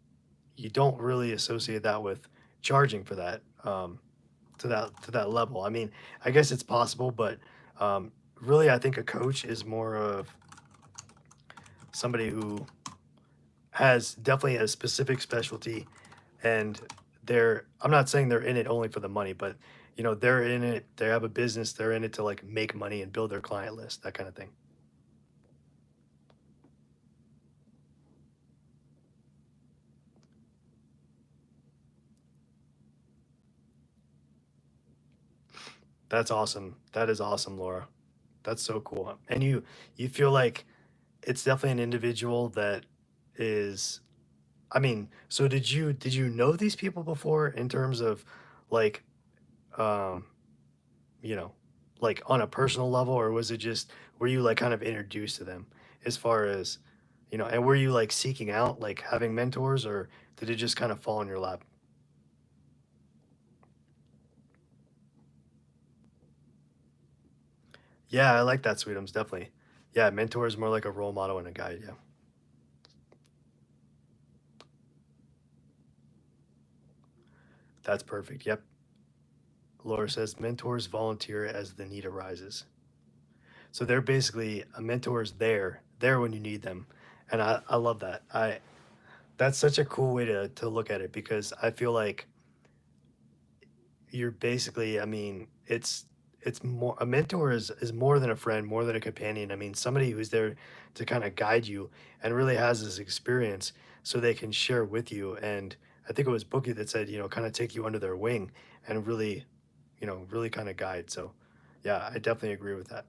you don't really associate that with charging for that, to that level. I mean, I guess it's possible, but really, I think a coach is more of somebody who has definitely a specific specialty, and I'm not saying they're in it only for the money, but they're in it, they have a business, they're in it to like make money and build their client list, that kind of thing. That's awesome. That is awesome, Laura. That's so cool. And you feel like it's definitely an individual that is, I mean, so did you know these people before in terms of like, um you know, like on a personal level, or was it just, were you like kind of introduced to them as far as, and were you like seeking out like having mentors, or did it just kind of fall in your lap? Yeah, I like that, Sweetums, definitely. Yeah, mentor is more like a role model and a guide. Yeah, that's perfect. Yep. Laura says mentors volunteer as the need arises. So they're basically a mentor is there when you need them. And I love that. That's such a cool way to look at it, because I feel like you're basically, I mean, it's more, a mentor is more than a friend, more than a companion. I mean, somebody who's there to kind of guide you and really has this experience so they can share with you. And I think it was Bookie that said, kind of take you under their wing and really, really kind of guide. So yeah, I definitely agree with that.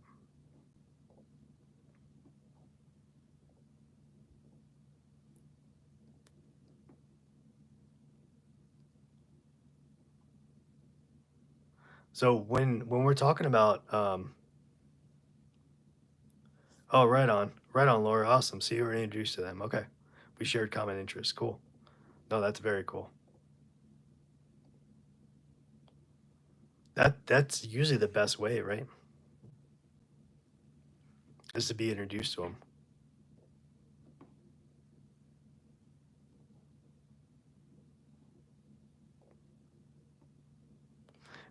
So when we're talking about, oh, right on, Laura, awesome. So you were introduced to them. Okay, we shared common interests. Cool. No, that's very cool. That's usually the best way, right? Is to be introduced to them.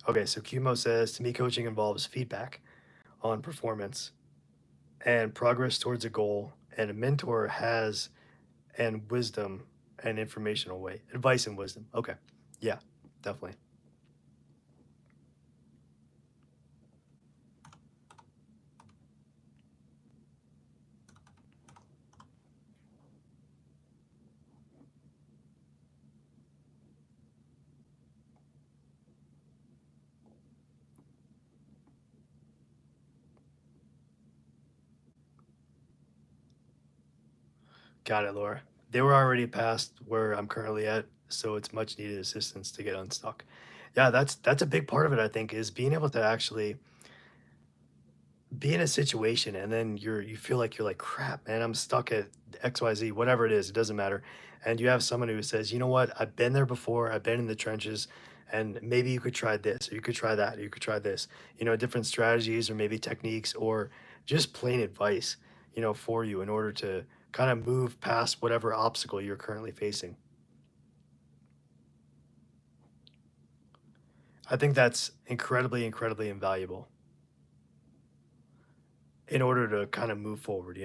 Okay, so Kumo says, to me, coaching involves feedback on performance and progress towards a goal, and a mentor has and wisdom and informational way, advice and wisdom. Okay, yeah, definitely. Got it, Laura. They were already past where I'm currently at, so it's much needed assistance to get unstuck. Yeah, that's a big part of it, I think, is being able to actually be in a situation and then you feel like you're like, crap, man, I'm stuck at XYZ, whatever it is, it doesn't matter. And you have someone who says, you know what, I've been there before, I've been in the trenches, and maybe you could try this, or you could try that, or you could try this, different strategies or maybe techniques or just plain advice, for you in order to kind of move past whatever obstacle you're currently facing. I think that's incredibly, incredibly invaluable in order to kind of move forward.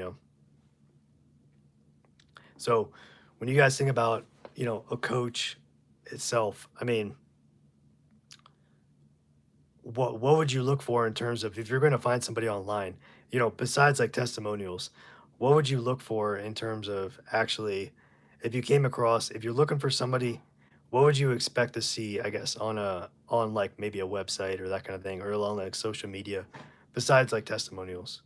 So when you guys think about, a coach itself, I mean, what would you look for in terms of if you're going to find somebody online, besides like testimonials, what would you look for in terms of actually if you came across if you're looking for somebody, what would you expect to see, I guess, on like maybe a website or that kind of thing or along like social media besides like testimonials?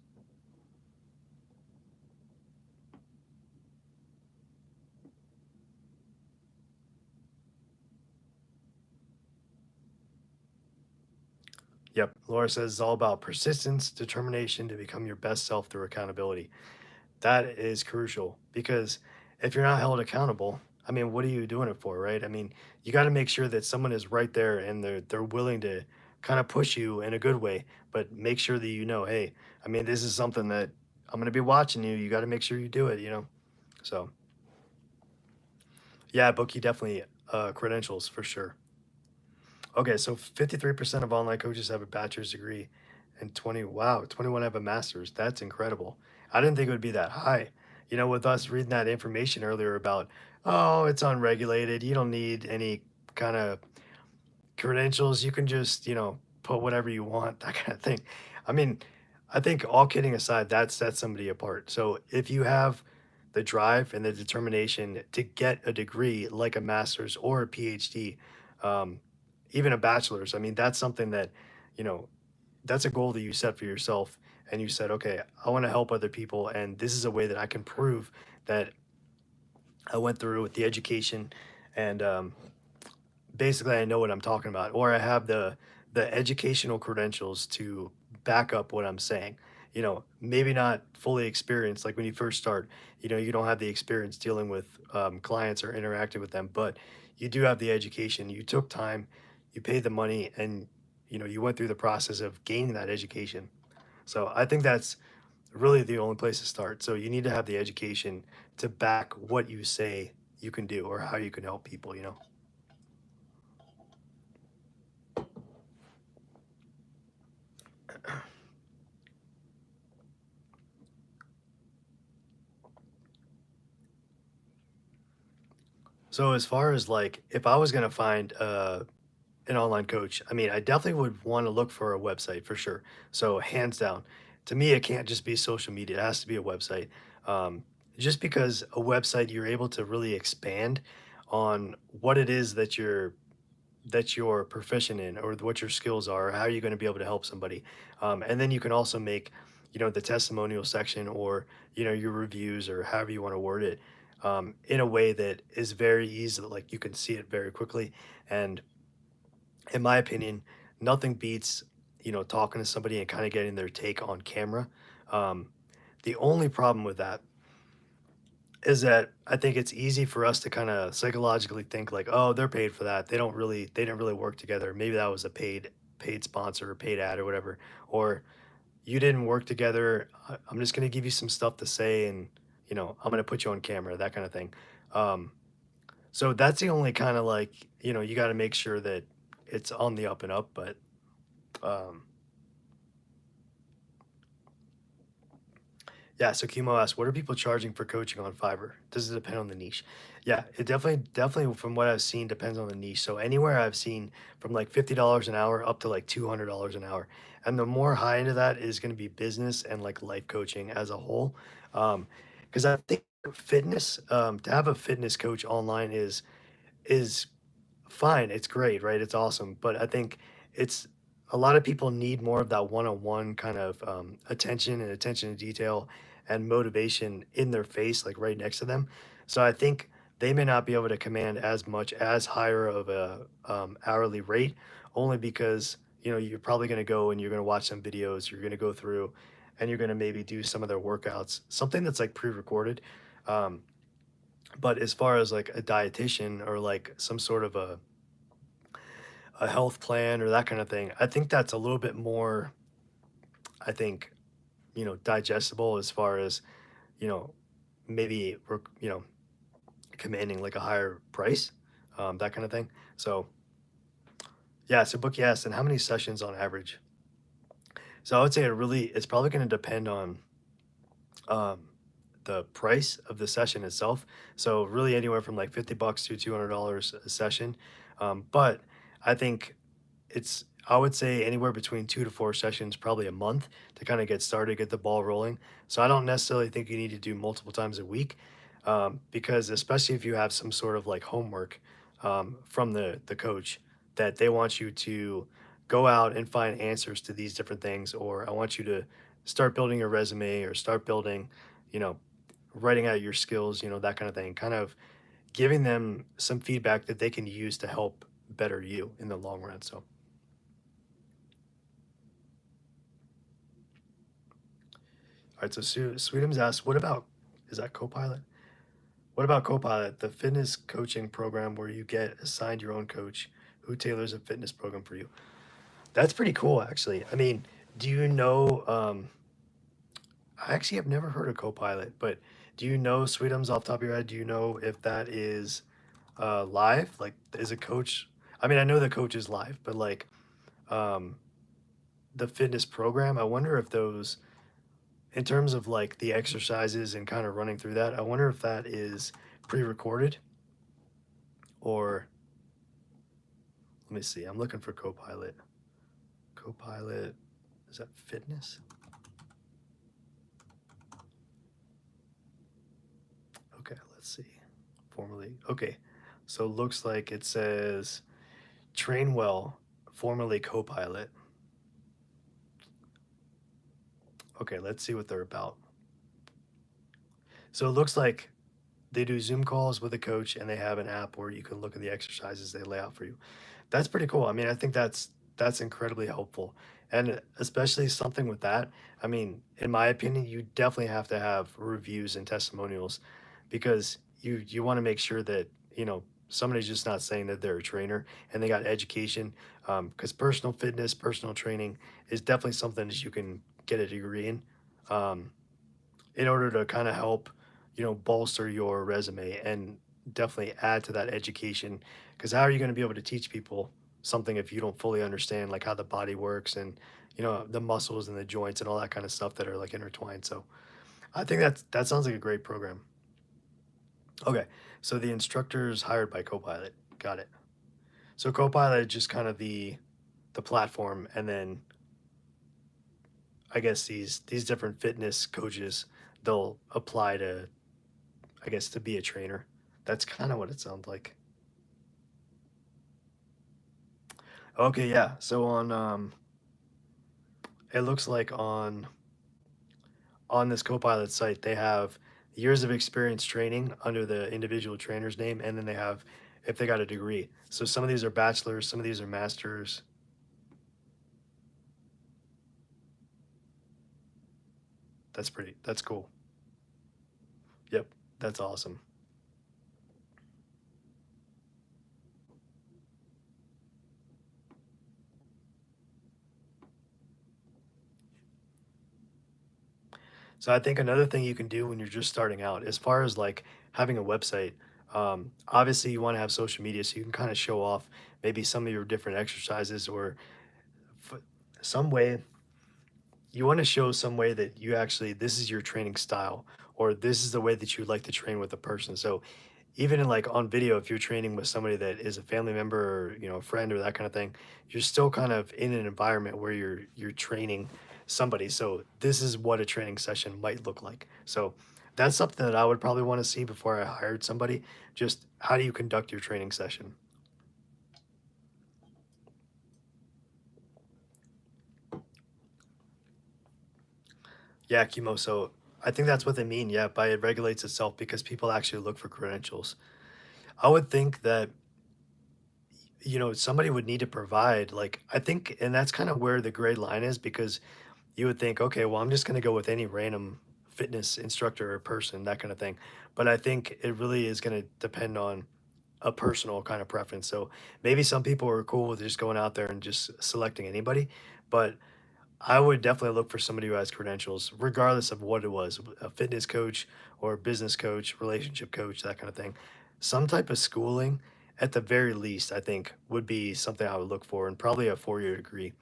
Yep. Laura says it's all about persistence, determination to become your best self through accountability. That is crucial because if you're not held accountable, I mean, what are you doing it for, right? I mean, you got to make sure that someone is right there and they're willing to kind of push you in a good way, but make sure that hey, I mean, this is something that I'm going to be watching you. You got to make sure you do it. So, yeah, Bookie definitely credentials for sure. Okay, so 53% of online coaches have a bachelor's degree and 21 have a master's. That's incredible. I didn't think it would be that high. With us reading that information earlier about, oh, it's unregulated. You don't need any kind of credentials. You can just, put whatever you want, that kind of thing. I mean, I think all kidding aside, that sets somebody apart. So if you have the drive and the determination to get a degree like a master's or a PhD, um, even a bachelor's, I mean, that's something that, you know, that's a goal that you set for yourself. And you said, okay, I want to help other people. And this is a way that I can prove that I went through with the education and basically I know what I'm talking about, or I have the educational credentials to back up what I'm saying. Maybe not fully experienced, like when you first start, you don't have the experience dealing with clients or interacting with them, but you do have the education. You took time, you paid the money, and you went through the process of gaining that education. So I think that's really the only place to start. So you need to have the education to back what you say you can do or how you can help people. So as far as like if I was gonna find an online coach, I mean, I definitely would want to look for a website for sure. So hands down, to me, it can't just be social media; it has to be a website. Um, just because a website, you're able to really expand on what it is that you're proficient in or what your skills are, how you're going to be able to help somebody. And then you can also make, the testimonial section or, your reviews or however you want to word it in a way that is very easy, like you can see it very quickly. And in my opinion, nothing beats, talking to somebody and kind of getting their take on camera. Um, the only problem with that is that I think it's easy for us to kind of psychologically think like, oh, they're paid for that. They didn't really work together. Maybe that was a paid sponsor or paid ad or whatever. Or you didn't work together. I'm just gonna give you some stuff to say, and I'm gonna put you on camera, that kind of thing. Um, so that's the only kind of like, you got to make sure that it's on the up and up. But um, yeah, so Kimo asks, what are people charging for coaching on Fiverr? Does it depend on the niche? Yeah, it definitely from what I've seen depends on the niche. So anywhere I've seen from like $50 an hour up to like $200 an hour. And the more high into that is going to be business and like life coaching as a whole. Because I think fitness, to have a fitness coach online is fine. It's great, right? It's awesome. But I think it's a lot of people need more of that one-on-one kind of attention and attention to detail and motivation in their face, like right next to them. So I think they may not be able to command as much as higher of a hourly rate, only because you're probably going to go and you're going to watch some videos, you're going to go through, and you're going to maybe do some of their workouts, something that's like pre-recorded. Um, but as far as like a dietitian or like some sort of a health plan or that kind of thing, I think that's a little bit more, I think, digestible as far as, you know, maybe, commanding like a higher price, that kind of thing. So, yeah, so Bookie asked, and how many sessions on average? So I would say it's probably going to depend on um, the price of the session itself. So really anywhere from like $50 to $200 a session. But I think I would say anywhere between 2 to 4 sessions, probably a month to kind of get started, get the ball rolling. So I don't necessarily think you need to do multiple times a week, because especially if you have some sort of like homework from the coach that they want you to go out and find answers to these different things, or I want you to start building your resume or start building, you know, writing out your skills, that kind of thing, kind of giving them some feedback that they can use to help better you in the long run. So, all right. So Sweetums asked, what about, is that Copilot? What about Copilot, the fitness coaching program where you get assigned your own coach who tailors a fitness program for you? That's pretty cool, actually. I mean, do you know, I actually have never heard of Copilot, but do you know, Sweetums, off the top of your head, do you know if that is live? Like, is a coach? I mean, I know the coach is live, but like um, the fitness program, I wonder if those, in terms of like the exercises and kind of running through that, I wonder if that is pre-recorded or let me see. I'm looking for Copilot. Copilot, is that fitness? Okay, let's see. Formerly, okay. So looks like it says train well, formerly Copilot. Okay, let's see what they're about. So it looks like they do Zoom calls with a coach and they have an app where you can look at the exercises they lay out for you. That's pretty cool. I mean, I think that's incredibly helpful. And especially something with that, I mean, in my opinion, you definitely have to have reviews and testimonials because you want to make sure that, somebody's just not saying that they're a trainer and they got education, because personal fitness, personal training is definitely something that you can get a degree um, in order to kind of help, bolster your resume and definitely add to that education. Because how are you going to be able to teach people something if you don't fully understand like how the body works and the muscles and the joints and all that kind of stuff that are like intertwined? So I think that sounds like a great program. Okay, so the instructor is hired by Copilot. Got it. So Copilot is just kind of the platform, and then I guess these different fitness coaches, they'll apply to, I guess, to be a trainer. That's kind of what it sounds like. Okay, yeah. So it looks like on this Copilot site, they have years of experience training under the individual trainer's name, and then they have if they got a degree. So some of these are bachelors, some of these are masters. That's cool. Yep, that's awesome. So I think another thing you can do when you're just starting out, as far as like having a website, obviously you want to have social media so you can kind of show off maybe some of your different exercises or f- some way you want to show some way that you actually this is your training style or this is the way that you like to train with a person. So even in like on video, if you're training with somebody that is a family member or a friend or that kind of thing, you're still kind of in an environment where you're training somebody. So this is what a training session might look like. So that's something that I would probably want to see before I hired somebody. Just how do you conduct your training session? Yeah, chemo. So I think that's what they mean. Yeah, by it regulates itself because people actually look for credentials. I would think that, somebody would need to provide, like, I think, and that's kind of where the gray line is, because you would think, okay, well, I'm just going to go with any random fitness instructor or person, that kind of thing. But I think it really is going to depend on a personal kind of preference. So maybe some people are cool with just going out there and just selecting anybody, but I would definitely look for somebody who has credentials, regardless of what it was, a fitness coach or business coach, relationship coach, that kind of thing. Some type of schooling, at the very least, I think would be something I would look for, and probably a 4-year degree,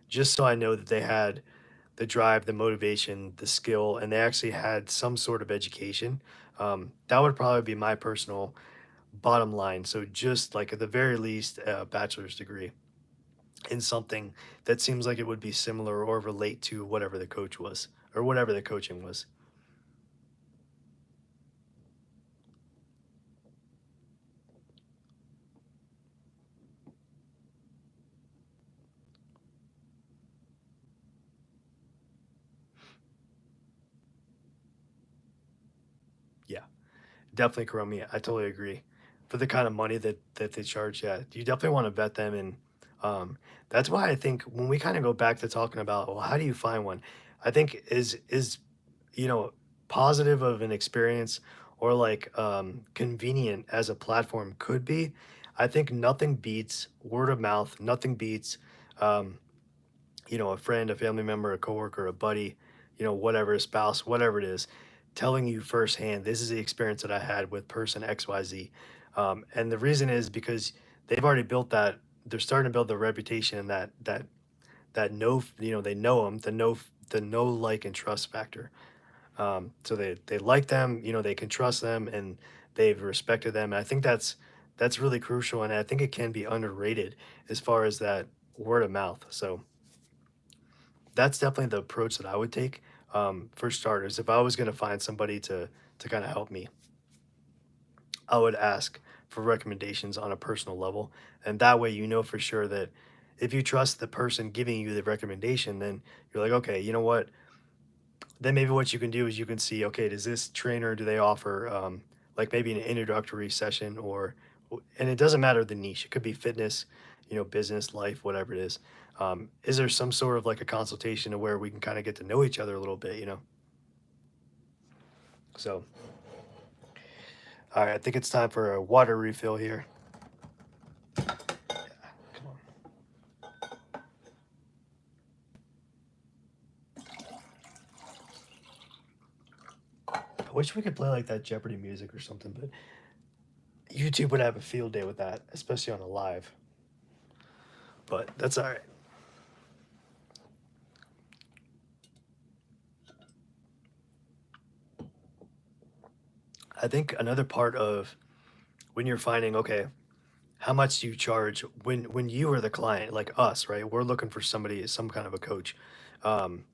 just so I know that they had the drive, the motivation, the skill, and they actually had some sort of education. That would probably be my personal bottom line. So just like at the very least, a bachelor's degree in something that seems like it would be similar or relate to whatever the coach was or whatever the coaching was. Yeah, definitely Chromie. I totally agree. For the kind of money that they charge, yeah, you definitely want to vet them, and um, that's why I think when we kind of go back to talking about, well, how do you find one? I think is you know positive of an experience, or like convenient as a platform could be. I think nothing beats word of mouth. Nothing beats um, a friend, a family member, a coworker, a buddy, whatever, a spouse, whatever it is, telling you firsthand, this is the experience that I had with person XYZ. And the reason is because they've already built that, they're starting to build their reputation, and that know, they know them, the know, like, and trust factor. So they like them, they can trust them, and they've respected them. And I think that's really crucial, and I think it can be underrated as far as that word of mouth. So that's definitely the approach that I would take, for starters. If I was going to find somebody to kind of help me, I would ask for recommendations on a personal level, and that way you know for sure that if you trust the person giving you the recommendation, then you're like, okay, you know what? Then maybe what you can do is you can see, okay, does this trainer, do they offer like maybe an introductory session, or and it doesn't matter the niche. It could be fitness, business, life, whatever it is. Is there some sort of like a consultation to where we can kind of get to know each other a little bit? So, all right, I think it's time for a water refill here. Come on. I wish we could play like that Jeopardy music or something, but YouTube would have a field day with that, especially on a live. But that's all right. I think another part of when you're finding, okay, how much do you charge when you are the client, like us, right? We're looking for somebody, some kind of a coach. Um,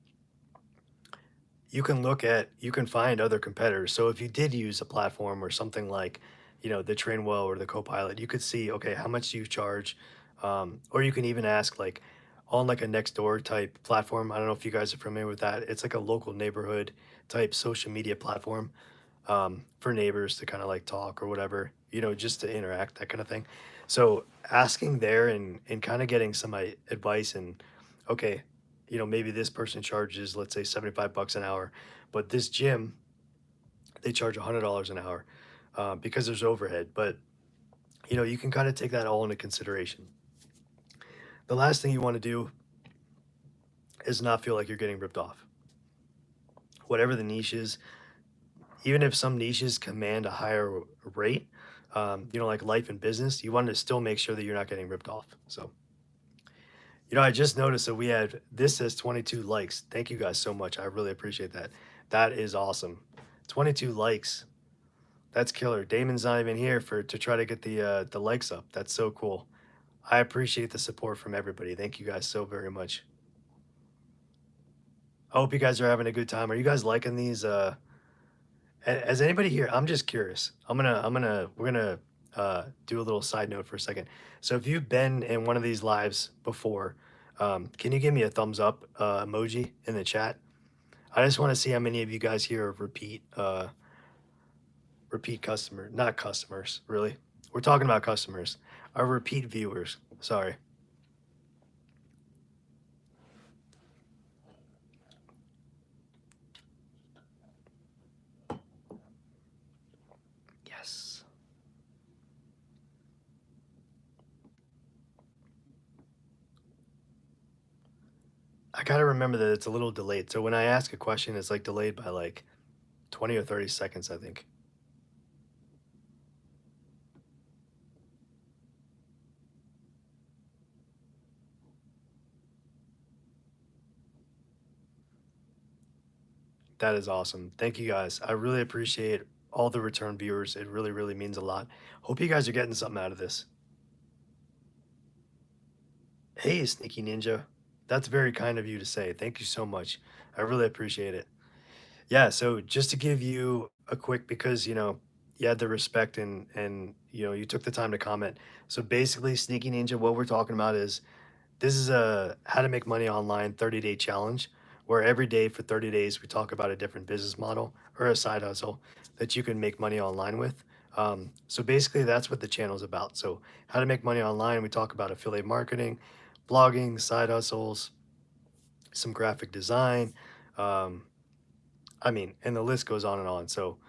you can find other competitors. So if you did use a platform or something like, the Trainwell or the Copilot, you could see, okay, how much do you charge? Or you can even ask, like, on like a next door type platform. I don't know if you guys are familiar with that. It's like a local neighborhood type social media platform, for neighbors to kind of like talk or whatever, just to interact, that kind of thing. So asking there, and kind of getting some advice, and okay, maybe this person charges, let's say, 75 bucks an hour, but this gym, they charge $100 an hour, because there's overhead. But, you can kind of take that all into consideration. The last thing you want to do is not feel like you're getting ripped off. Whatever the niche is, even if some niches command a higher rate, like life and business, you want to still make sure that you're not getting ripped off. So, I just noticed that we had, this says 22 likes. Thank you guys so much. I really appreciate that. That is awesome. 22 likes. That's killer. Damon's not even here to try to get the likes up. That's so cool. I appreciate the support from everybody. Thank you guys so very much. I hope you guys are having a good time. Are you guys liking these? As anybody here, I'm just curious. We're gonna do a little side note for a second. So if you've been in one of these lives before, can you give me a thumbs up emoji in the chat? I just want to see how many of you guys here are repeat customer, not customers, really. We're talking about customers, our repeat viewers. Sorry. Yes. I gotta remember that it's a little delayed. So when I ask a question, it's like delayed by like 20 or 30 seconds, I think. That is awesome. Thank you guys. I really appreciate all the return viewers. It really, really means a lot. Hope you guys are getting something out of this. Hey, Sneaky Ninja. That's very kind of you to say. Thank you so much. I really appreciate it. Yeah, so just to give you a quick, because you had the respect and you took the time to comment. So basically, Sneaky Ninja, what we're talking about is this is a how to make money online 30-day challenge where every day for 30 days we talk about a different business model or a side hustle that you can make money online with. So basically, that's what the channel is about. So how to make money online. We talk about affiliate marketing, blogging, side hustles, some graphic design. Um, I mean, and the list goes on and on. So,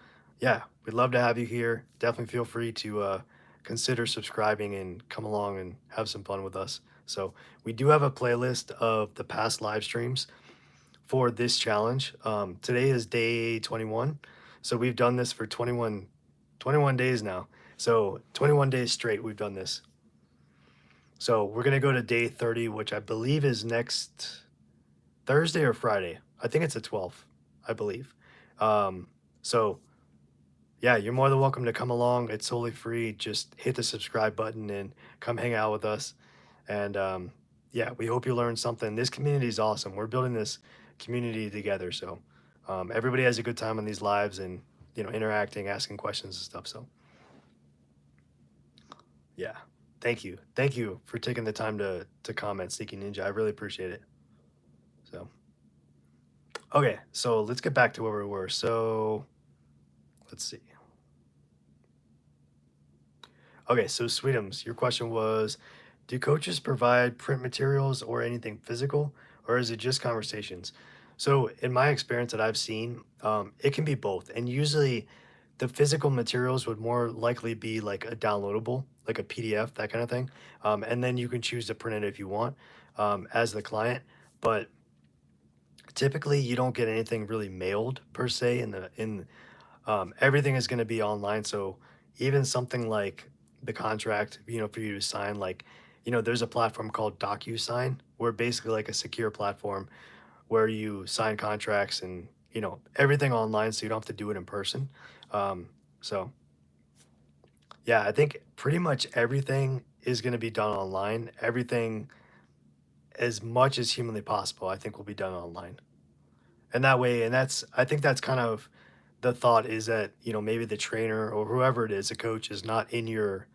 yeah, we'd love to have you here. Definitely feel free to consider subscribing and come along and have some fun with us. So, we do have a playlist of the past live streams for this challenge. Today is day 21. So, we've done this for 21 days now. So, 21 days straight, we've done this. So, we're going to go to day 30, which I believe is next Thursday or Friday. I think it's the 12th, I believe. So yeah, you're more than welcome to come along. It's totally free. Just hit the subscribe button and come hang out with us. And yeah, we hope you learned something. This community is awesome. We're building this community together. So everybody has a good time on these lives and interacting, asking questions and stuff. So yeah, thank you for taking the time to comment, Sneaky Ninja. I really appreciate it. So okay, so let's get back to where we were. So let's see. Okay, so Sweetums, your question was, do coaches provide print materials or anything physical, or is it just conversations? So in my experience that I've seen, it can be both, and usually the physical materials would more likely be like a downloadable, like a PDF, that kind of thing, and then you can choose to print it if you want, as the client. But typically, you don't get anything really mailed per se in everything is going to be online. So even something like the contract, for you to sign, like, there's a platform called DocuSign, where basically like a secure platform where you sign contracts and, everything online. So you don't have to do it in person. So yeah, I think pretty much everything is going to be done online. Everything as much as humanly possible, I think will be done online. And that way, and I think that's kind of the thought is that, maybe the trainer or whoever it is, a coach is not in your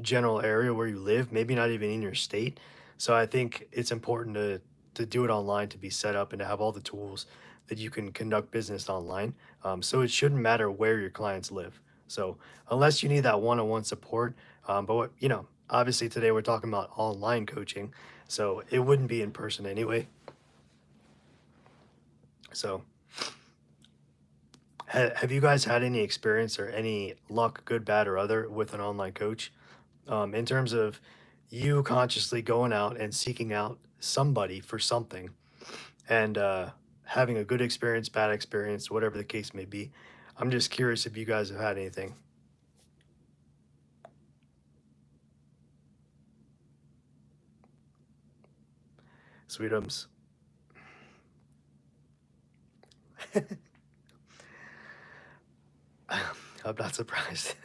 general area where you live, maybe not even in your state. So I think it's important to do it online, to be set up and to have all the tools that you can conduct business online. So it shouldn't matter where your clients live. So unless you need that one-on-one support, but obviously today we're talking about online coaching, so it wouldn't be in person anyway. So have you guys had any experience or any luck, good, bad, or other, with an online coach, in terms of you consciously going out and seeking out somebody for something and having a good experience, bad experience, whatever the case may be? I'm just curious if you guys have had anything. Sweetums. I'm not surprised.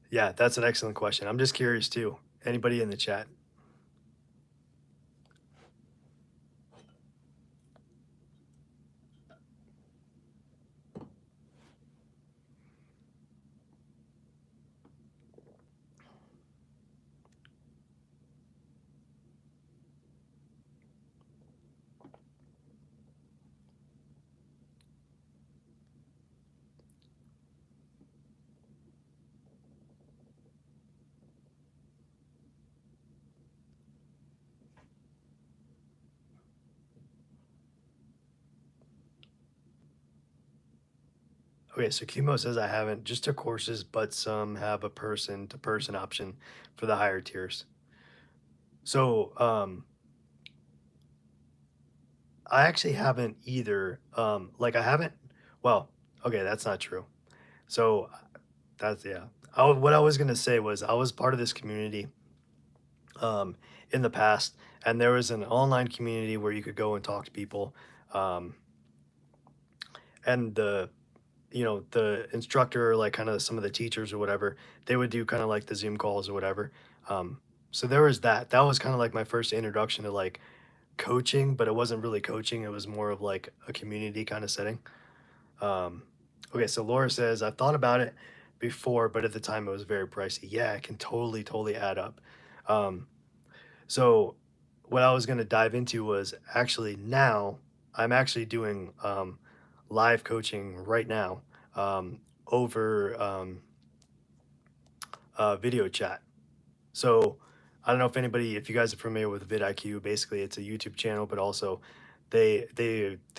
Yeah, that's an excellent question. I'm just curious too. Anybody in the chat? Okay, so Kumo says I haven't, just took courses, but some have a person to person option for the higher tiers. So I actually haven't either. Like I haven't. Well, okay, that's not true. So that's yeah. What I was gonna say was I was part of this community um, in the past, and there was an online community where you could go and talk to people, um, and the instructor, like kind of some of the teachers or whatever, they would do kind of like the Zoom calls or whatever. Um, so there was that. That was kind of like my first introduction to like coaching, but it wasn't really coaching. It was more of like a community kind of setting. Um, okay, so Laura says, I've thought about it before, but at the time it was very pricey. Yeah, it can totally add up. Um, so what I was going to dive into was actually now I'm actually doing live coaching right now over video chat. So I don't know if you guys are familiar with vidIQ. Basically, it's a YouTube channel, but also they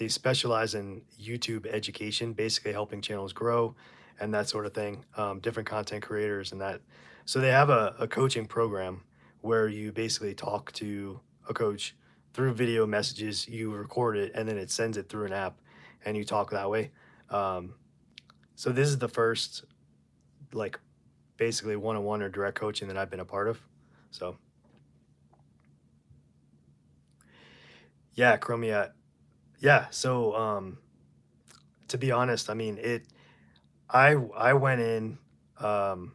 specialize in YouTube education, basically helping channels grow and that sort of thing. Different content creators and that. So they have a coaching program where you basically talk to a coach through video messages. You record it and then it sends it through an app, and you talk that way. Um, so this is the first like basically one-on-one or direct coaching that I've been a part of. So yeah, Chromia. Yeah. So to be honest, I mean I went in um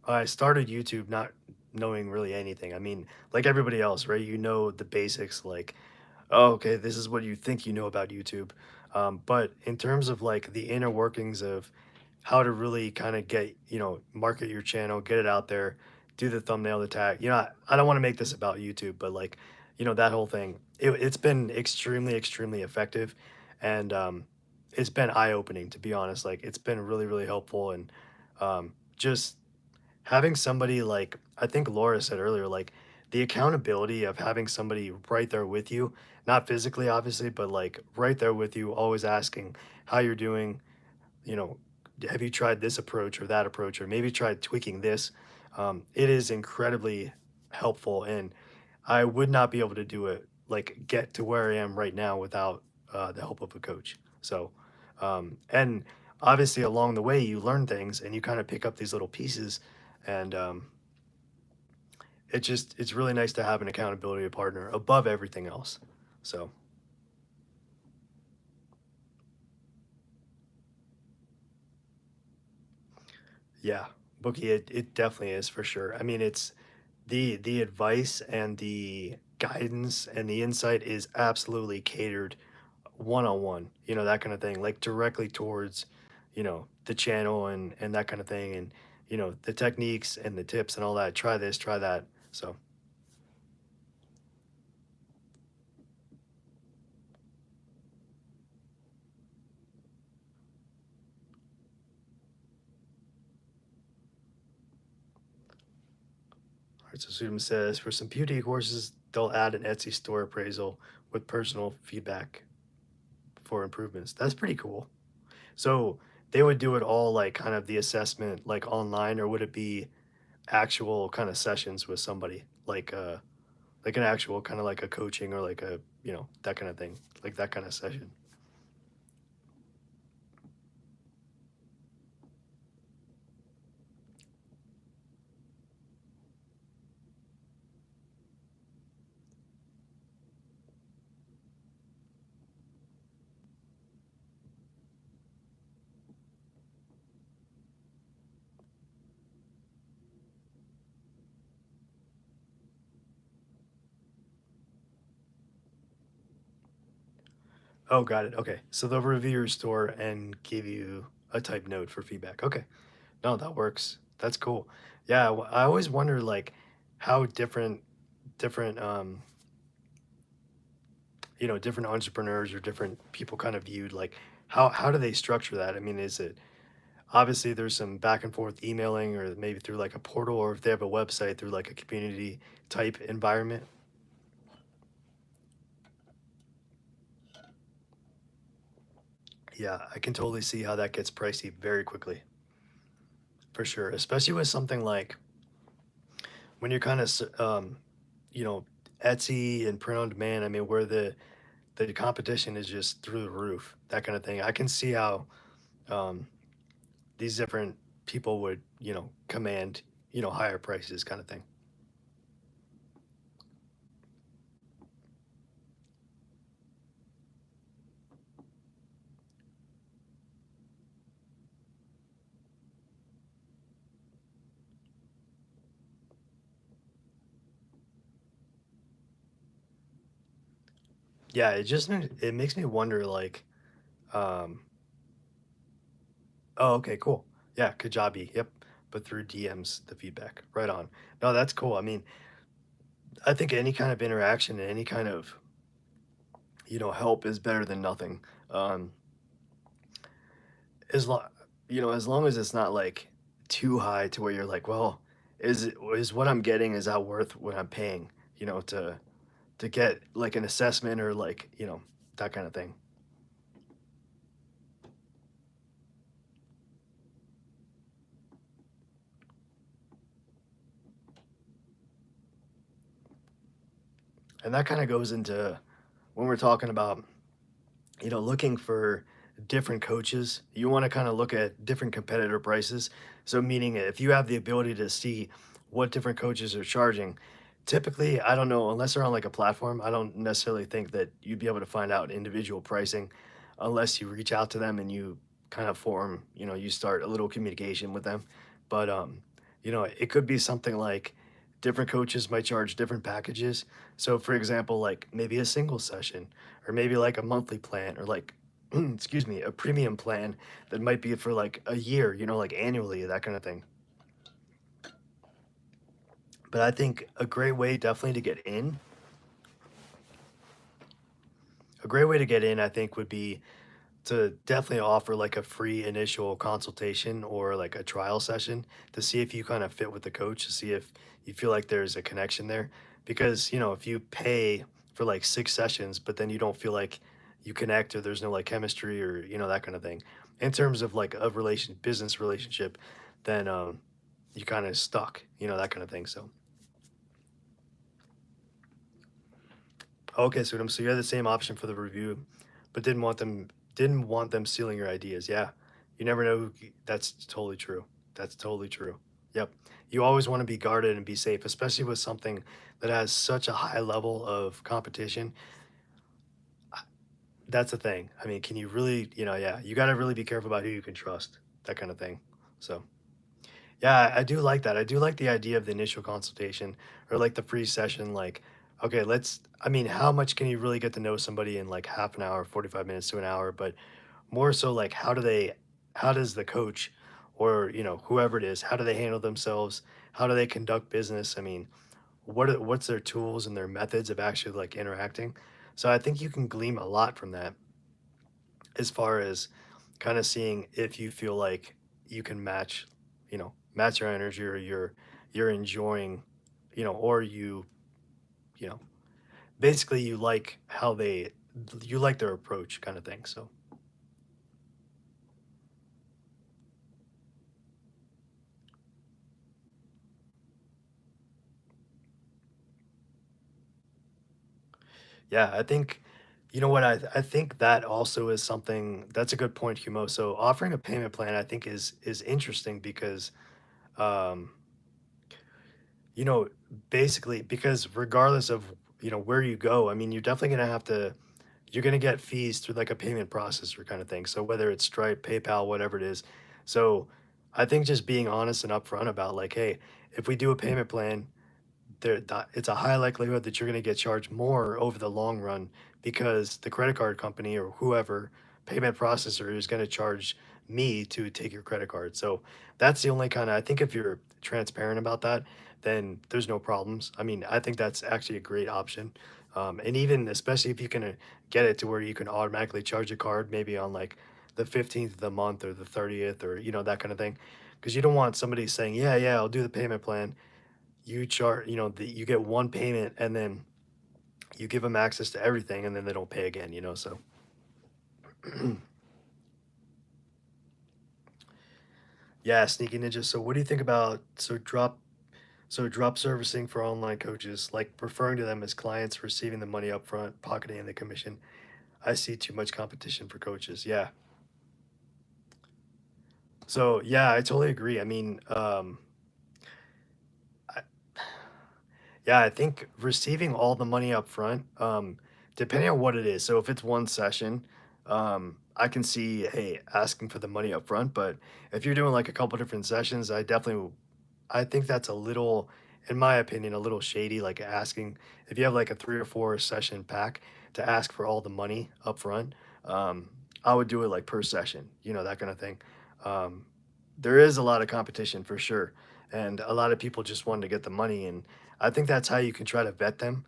I started YouTube not knowing really anything. I mean, like everybody else, right? You know the basics like, oh, okay, this is what you think you know about YouTube. But in terms of like the inner workings of how to really kind of get, market your channel, get it out there, do the thumbnail, the tag. I don't want to make this about YouTube, but like, that whole thing, it's been extremely effective. And it's been eye opening, to be honest. Like, it's been really helpful. And just having somebody like, I think Laura said earlier, like the accountability of having somebody right there with you, not physically, obviously, but like right there with you, always asking how you're doing, you know, have you tried this approach or that approach, or maybe tried tweaking this? It is incredibly helpful, and I would not be able to do it, like get to where I am right now without the help of a coach. So, and obviously along the way, you learn things and you kind of pick up these little pieces, and it's really nice to have an accountability partner above everything else. So, yeah, Bookie, it definitely is for sure. I mean, it's the advice and the guidance and the insight is absolutely catered one on one, that kind of thing, like directly towards, the channel and that kind of thing. And, the techniques and the tips and all that. Try this, try that. So, all right, so Sudam says for some beauty courses, they'll add an Etsy store appraisal with personal feedback for improvements. That's pretty cool. So they would do it all like kind of the assessment like online, or would it be actual kind of sessions with somebody like an actual kind of like a coaching or like a that kind of thing, like that kind of session? Oh, got it. Okay, so they'll review your store and give you a type note for feedback. Okay, no, that works. That's cool. Yeah, I always wonder like how different different entrepreneurs or different people kind of viewed like how do they structure that? I mean, is it obviously there's some back and forth emailing, or maybe through like a portal, or if they have a website through like a community type environment? Yeah, I can totally see how that gets pricey very quickly, for sure. Especially with something like when you're kind of, you know, Etsy and print on demand. I mean, where the competition is just through the roof, that kind of thing. I can see how um, these different people would, command, higher prices, kind of thing. Yeah, it makes me wonder, like, um, oh, okay, cool. Yeah, Kajabi. Yep. But through DMs, the feedback. Right on. No, that's cool. I mean, I think any kind of interaction and any kind of, help is better than nothing. Um, as long, as long as it's not like too high to where you're like, well, is what I'm getting, is that worth what I'm paying, to get like an assessment or like, that kind of thing. And that kind of goes into when we're talking about, looking for different coaches, you want to kind of look at different competitor prices. So, meaning if you have the ability to see what different coaches are charging, typically, I don't know, unless they're on like a platform, I don't necessarily think that you'd be able to find out individual pricing unless you reach out to them and you kind of form, you start a little communication with them. But, it could be something like different coaches might charge different packages. So, for example, like maybe a single session or maybe like a monthly plan or like excuse me, a premium plan that might be for like a year, like annually, that kind of thing. But I think a great way to get in, I think, would be to definitely offer like a free initial consultation or like a trial session to see if you kind of fit with the coach, to see if you feel like there's a connection there. Because, if you pay for like 6 sessions, but then you don't feel like you connect or there's no like chemistry or, that kind of thing, in terms of like a business relationship, then you kind of stuck, that kind of thing. So, okay, so, so you had the same option for the review, but didn't want them stealing your ideas. Yeah. You never know that's totally true. That's totally true. Yep. You always want to be guarded and be safe, especially with something that has such a high level of competition. That's the thing. I mean, can you really, yeah, you got to really be careful about who you can trust, that kind of thing. So, yeah, I do like that. I do like the idea of the initial consultation or like the free session. Like, okay, I mean, how much can you really get to know somebody in like half an hour, 45 minutes to an hour? But more so like how does the coach or, whoever it is, how do they handle themselves? How do they conduct business? I mean, what's their tools and their methods of actually like interacting? So I think you can glean a lot from that as far as kind of seeing if you feel like you can match your energy or you're enjoying, or you know, basically you like their approach kind of thing. So yeah, I think you know what I think that also is something that's a good point, Humo. So offering a payment plan I think is interesting because um you know, basically because regardless of, where you go, I mean, you're gonna get fees through like a payment processor kind of thing. So whether it's Stripe, PayPal, whatever it is. So I think just being honest and upfront about like, hey, if we do a payment plan, it's a high likelihood that you're going to get charged more over the long run because the credit card company or whoever payment processor is going to charge me to take your credit card. So that's the only kind of, I think if you're transparent about that, then there's no problems. I mean, I think that's actually a great option. And even especially if you can get it to where you can automatically charge a card maybe on like the 15th of the month or the 30th or, that kind of thing. Because you don't want somebody saying, yeah, yeah, I'll do the payment plan, you get one payment and then you give them access to everything and then they don't pay again, so Yeah, sneaky ninja. So what do you think about drop servicing for online coaches, like referring to them as clients, receiving the money up front, pocketing the commission? I see too much competition for coaches. Yeah. So yeah, I totally agree. I mean, I, yeah, I think receiving all the money up front, depending on what it is. So if it's one session, I can see, hey, asking for the money up front. But if you're doing like a couple different sessions, I think that's a little, in my opinion, a little shady. Like asking if you have like a 3 or 4 session pack to ask for all the money up front. Um, I would do it like per session, that kind of thing. Um, there is a lot of competition for sure, and a lot of people just want to get the money, and I think that's how you can try to vet them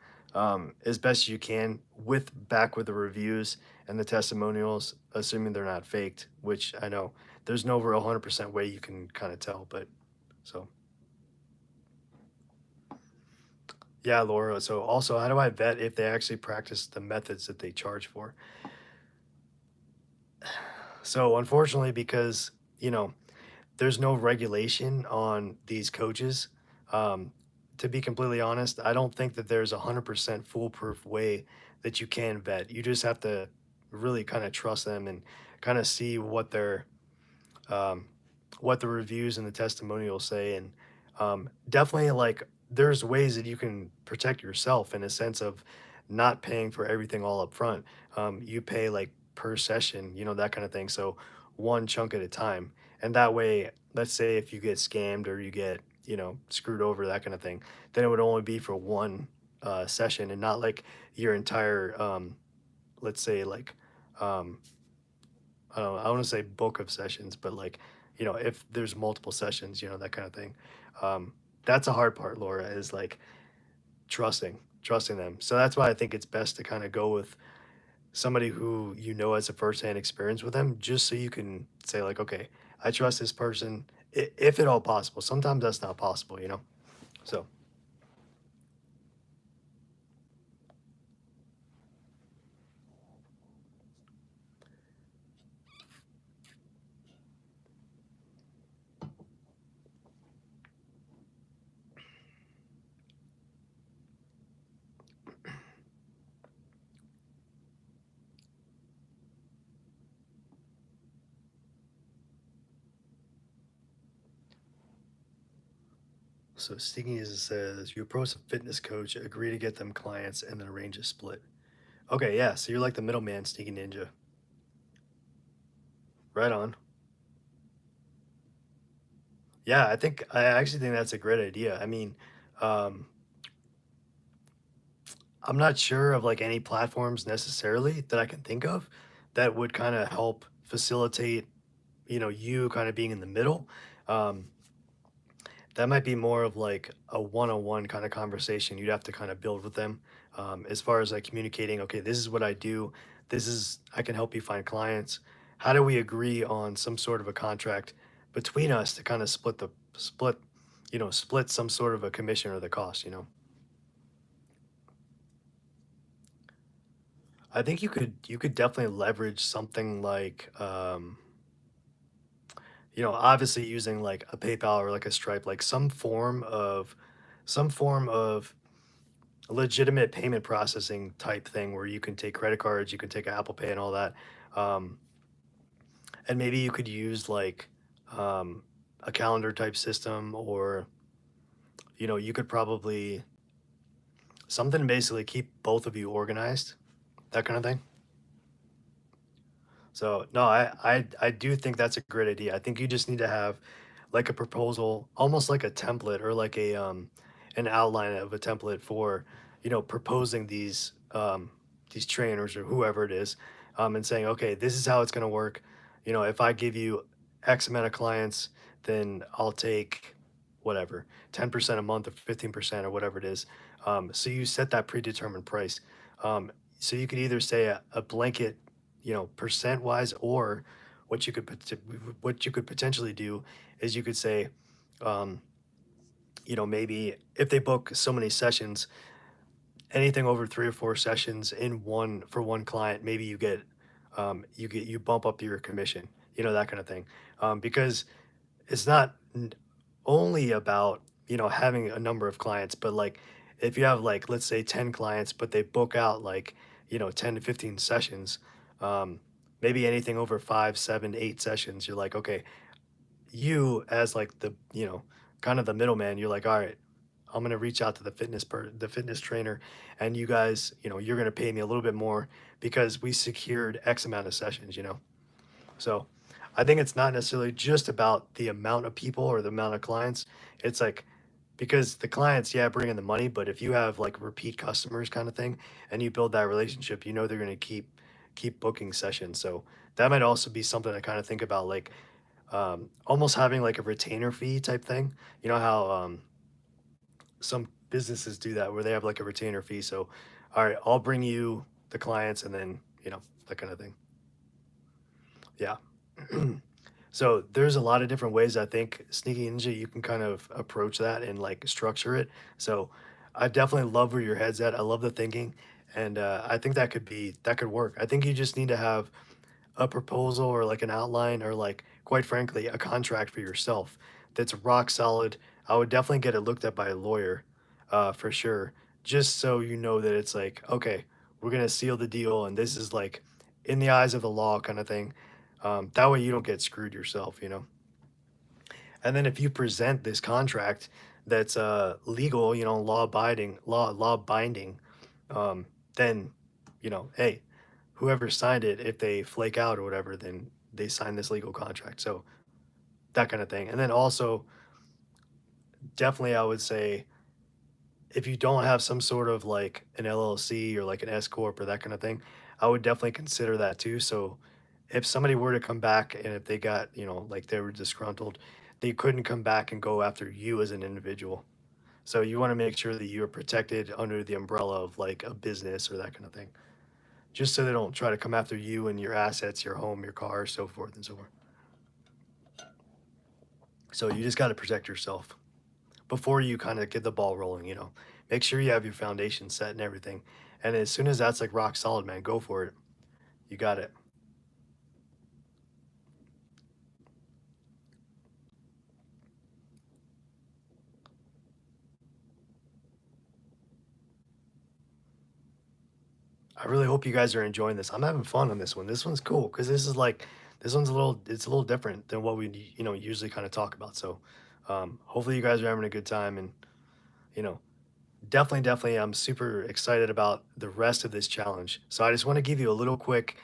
as best you can with the reviews and the testimonials, assuming they're not faked, which I know there's no real 100% way you can kind of tell, but so. Yeah, Laura. So also, how do I vet if they actually practice the methods that they charge for? So unfortunately, because there's no regulation on these coaches. Um, to be completely honest, I don't think that there's 100% foolproof way that you can vet. You just have to really kind of trust them and kind of see um, what the reviews and the testimonials say, and definitely like there's ways that you can protect yourself in a sense of not paying for everything all up front. You pay like per session, that kind of thing. So one chunk at a time, and that way, let's say if you get scammed or you get screwed over, that kind of thing, then it would only be for one session and not like your entire let's say like um, I don't know, I want to say book of sessions, but like, if there's multiple sessions, that kind of thing. Um, that's a hard part, Laura, is like trusting them. So that's why I think it's best to kind of go with somebody who has a firsthand experience with them, just so you can say like, okay, I trust this person, if at all possible. Sometimes that's not possible. So. So Stingy is says you approach a fitness coach, agree to get them clients, and then arrange a split. Okay, yeah. So you're like the middleman, Sneaky Ninja. Right on. Yeah, I actually think that's a great idea. I mean, um, I'm not sure of like any platforms necessarily that I can think of that would kind of help facilitate, you kind of being in the middle. Um, that might be more of like a one-on-one kind of conversation you'd have to kind of build with them, as far as like communicating, okay, this is what I do. I can help you find clients. How do we agree on some sort of a contract between us to kind of split some sort of a commission or the cost? I think you could definitely leverage something like obviously using like a PayPal or like a Stripe, like some form of legitimate payment processing type thing where you can take credit cards, you can take Apple Pay and all that. Um, and maybe you could use like um, a calendar type system, or you could probably something to basically keep both of you organized, that kind of thing. So no, I do think that's a great idea. I think you just need to have like a proposal, almost like a template or like a an outline of a template for proposing these trainers or whoever it is, and saying, okay, this is how it's going to work. If I give you X amount of clients, then I'll take whatever 10% a month or 15% or whatever it is. So you set that predetermined price. Um, so you could either say a blanket percent wise, or what you could potentially do is you could say, um, maybe if they book so many sessions, anything over 3 or 4 sessions in one for one client, maybe you bump up your commission, that kind of thing, because it's not only about, having a number of clients, but like if you have like, let's say 10 clients, but they book out like, 10 to 15 sessions, um, maybe anything over 5, 7, 8 sessions, you're like, okay, you as like the, kind of the middleman, you're like, all right, I'm going to reach out to the fitness trainer, and you guys, you're going to pay me a little bit more because we secured X amount of sessions, so I think it's not necessarily just about the amount of people or the amount of clients. It's like, because the clients, yeah, bring in the money, but if you have like repeat customers kind of thing and you build that relationship, they're going to keep booking sessions. So that might also be something to kind of think about, like almost having like a retainer fee type thing. You know how some businesses do that where they have like a retainer fee. So, all right, I'll bring you the clients, and then, that kind of thing. Yeah. So there's a lot of different ways I think Sneaky Ninja you can kind of approach that and like structure it. So I definitely love where your head's at. I love the thinking, and I think that could work. I think you just need to have a proposal or like an outline or like, quite frankly, a contract for yourself that's rock solid. I would definitely get it looked at by a lawyer, for sure, just so you know that it's like, okay, we're gonna seal the deal, and this is like in the eyes of the law kind of thing. That way you don't get screwed yourself. And then if you present this contract that's legal, law binding, um, then, hey, whoever signed it, if they flake out or whatever, then they sign this legal contract. So that kind of thing. And then also, definitely, I would say, if you don't have some sort of like an LLC or like an S corp or that kind of thing, I would definitely consider that too. So if somebody were to come back and if they got, like they were disgruntled, they couldn't come back and go after you as an individual. So you want to make sure that you're protected under the umbrella of like a business or that kind of thing, just so they don't try to come after you and your assets, your home, your car, so forth and so forth. So you just got to protect yourself before you kind of get the ball rolling. Make sure you have your foundation set and everything. And as soon as that's like rock solid, man, go for it. You got it. I really hope you guys are enjoying this. I'm having fun on this one. This one's cool because this one's it's a little different than what we, usually kind of talk about. So hopefully you guys are having a good time, and, you know, definitely, I'm super excited about the rest of this challenge. So I just want to give you a little quick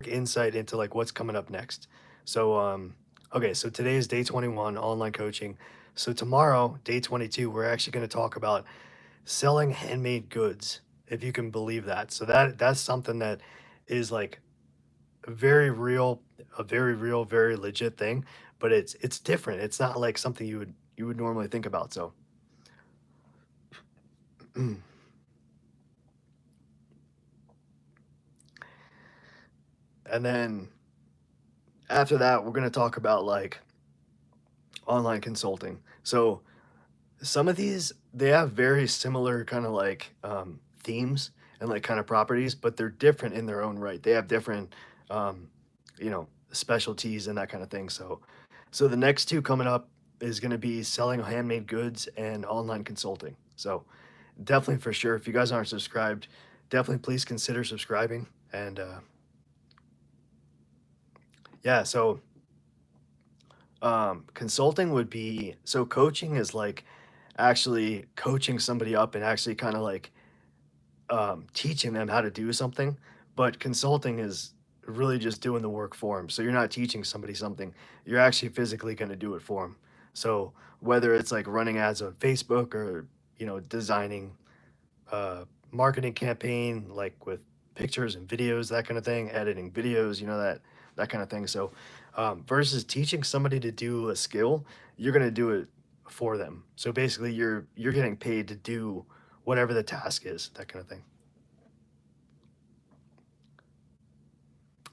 insight into like what's coming up next. So okay, so today is day 21 online coaching. So tomorrow, day 22, we're actually going to talk about selling handmade goods, if you can believe that. So that's something that is like very real, a very real, very legit thing, but it's different. It's not like something you would normally think about. So and then after that, we're going to talk about like online consulting. So some of these, they have very similar kind of like themes and like kind of properties, but they're different in their own right. They have different specialties and that kind of thing. So the next two coming up is going to be selling handmade goods and online consulting. So definitely, for sure, if you guys aren't subscribed, definitely please consider subscribing. And yeah, so consulting would be, so coaching is like actually coaching somebody up and actually kind of like teaching them how to do something. But consulting is really just doing the work for them. So you're not teaching somebody something, you're actually physically going to do it for them. So whether it's like running ads on Facebook or, designing marketing campaign, like with pictures and videos, that kind of thing, editing videos, that kind of thing. So versus teaching somebody to do a skill, you're going to do it for them. So basically, you're getting paid to do whatever the task is, that kind of thing.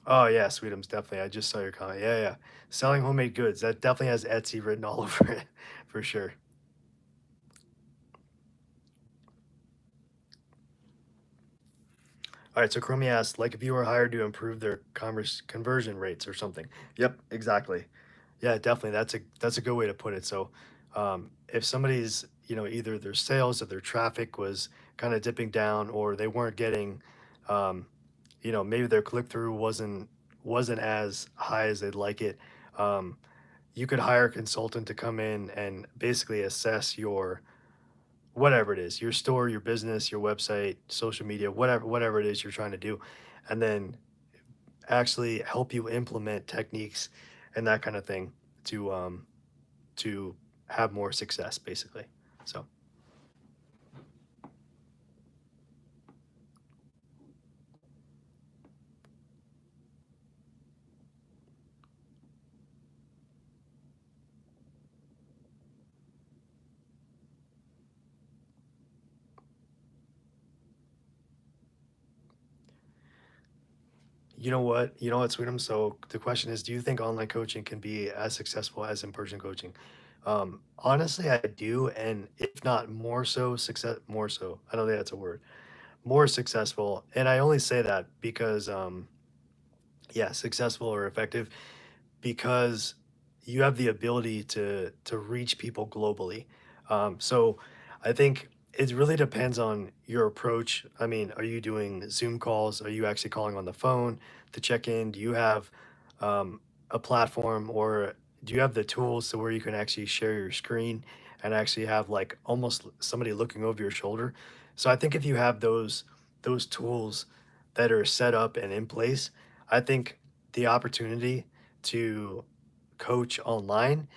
Oh yeah, Sweetums, definitely. I just saw your comment. Yeah, yeah. Selling homemade goods. That definitely has Etsy written all over it, for sure. All right, so Chromie asked, like, if you were hired to improve their conversion rates or something. Yep, exactly. Yeah, definitely. That's a good way to put it. So, if somebody's, either their sales or their traffic was kind of dipping down, or they weren't getting, um, maybe their click through wasn't as high as they'd like it. Um, you could hire a consultant to come in and basically assess your whatever it is, your store, your business, your website, social media, whatever it is you're trying to do, and then actually help you implement techniques and that kind of thing to have more success, basically. So, you know what, Sweetum. So the question is, do you think online coaching can be as successful as in-person coaching? Honestly, I do, and if not more so, more so. I don't think that's a word. More successful, and I only say that because, yeah, successful or effective because you have the ability to reach people globally. So I think it really depends on your approach. I mean, are you doing Zoom calls? Are you actually calling on the phone to check in? Do you have a platform, or do you have the tools to where you can actually share your screen and actually have like almost somebody looking over your shoulder? So I think if you have those tools that are set up and in place, I think the opportunity to coach online,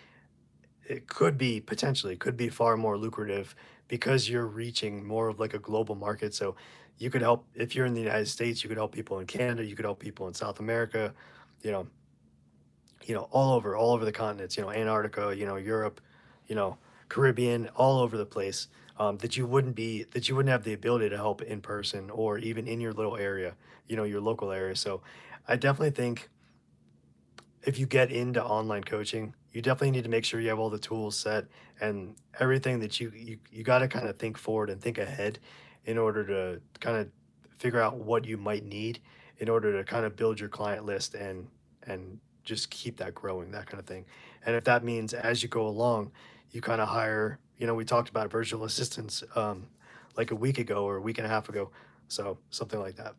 it could be potentially could be far more lucrative because you're reaching more of like a global market. So you could help if you're in the United States, you could help people in Canada, you could help people in South America, you know, all over the continents, Antarctica, Europe, you know, Caribbean, all over the place. That you wouldn't have the ability to help in person or even in your little area, your local area. So I definitely think if you get into online coaching, you definitely need to make sure you have all the tools set and everything that you got to kind of think forward and think ahead in order to kind of figure out what you might need in order to kind of build your client list and just keep that growing, that kind of thing. And if that means as you go along, you kind of hire, we talked about virtual assistants like a week ago or a week and a half ago, so something like that.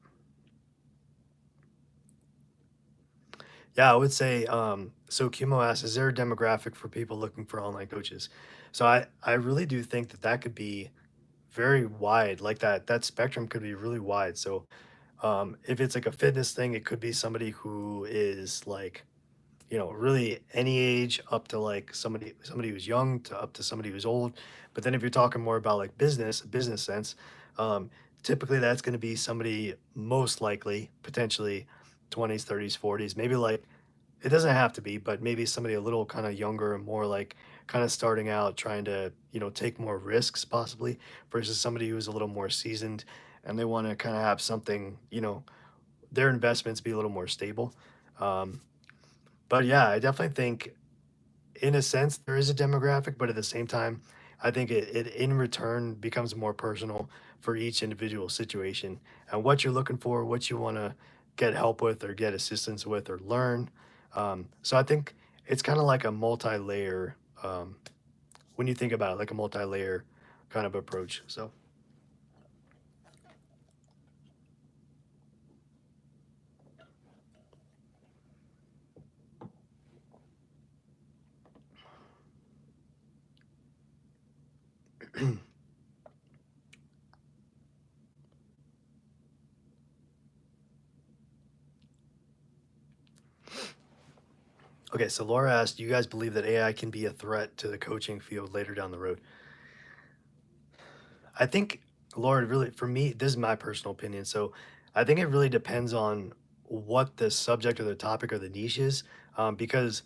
Yeah, I would say, so Kumo asks, is there a demographic for people looking for online coaches? So I really do think that that could be very wide, like that spectrum could be really wide. So if it's like a fitness thing, it could be somebody who is like, really any age up to like somebody who's young to up to somebody who's old. But then if you're talking more about like business sense, um, typically that's going to be somebody most likely potentially 20s, 30s, 40s, maybe like it doesn't have to be, but maybe somebody a little kind of younger and more like kind of starting out trying to, take more risks possibly versus somebody who's a little more seasoned and they want to kind of have something, their investments be a little more stable. Um, but yeah, I definitely think in a sense there is a demographic, but at the same time, I think it in return becomes more personal for each individual situation and what you're looking for, what you want to get help with or get assistance with or learn. So I think it's kind of like a multi-layer, when you think about it, like a multi-layer kind of approach. So okay, so Laura asked, do you guys believe that AI can be a threat to the coaching field later down the road? I think, Laura, really, for me, this is my personal opinion. So I think it really depends on what the subject or the topic or the niche is. Because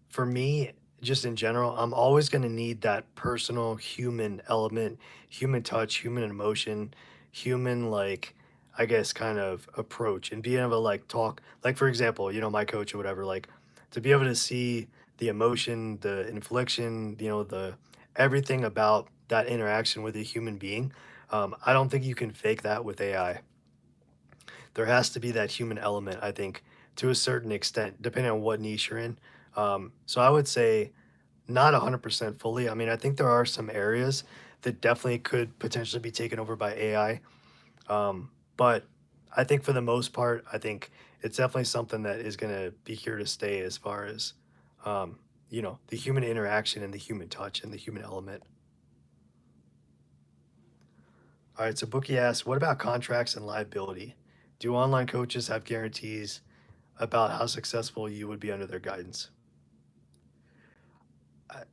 for me, just in general, I'm always going to need that personal human element, human touch, human emotion, human, like, I guess, kind of approach and being able to like talk. Like, for example, my coach or whatever, like to be able to see the emotion, the inflection, the everything about that interaction with a human being. I don't think you can fake that with AI. There has to be that human element, I think, to a certain extent, depending on what niche you're in. So I would say not 100% fully. I mean, I think there are some areas that definitely could potentially be taken over by AI. But I think for the most part, I think it's definitely something that is going to be here to stay as far as, um, the human interaction and the human touch and the human element. All right, so Bookie asks, what about contracts and liability? Do online coaches have guarantees about how successful you would be under their guidance? I-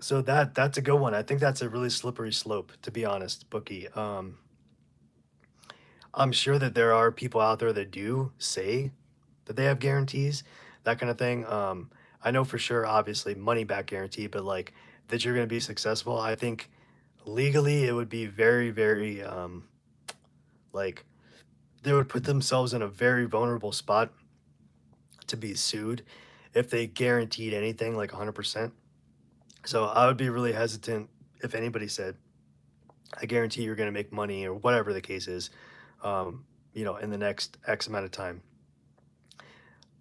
So that's a good one. I think that's a really slippery slope, to be honest, Bookie. I'm sure that there are people out there that do say that they have guarantees, that kind of thing. I know for sure, obviously, money back guarantee, but like that you're going to be successful. I think legally it would be very, very like they would put themselves in a very vulnerable spot to be sued if they guaranteed anything like 100%. So I would be really hesitant if anybody said, I guarantee you're going to make money or whatever the case is, in the next X amount of time.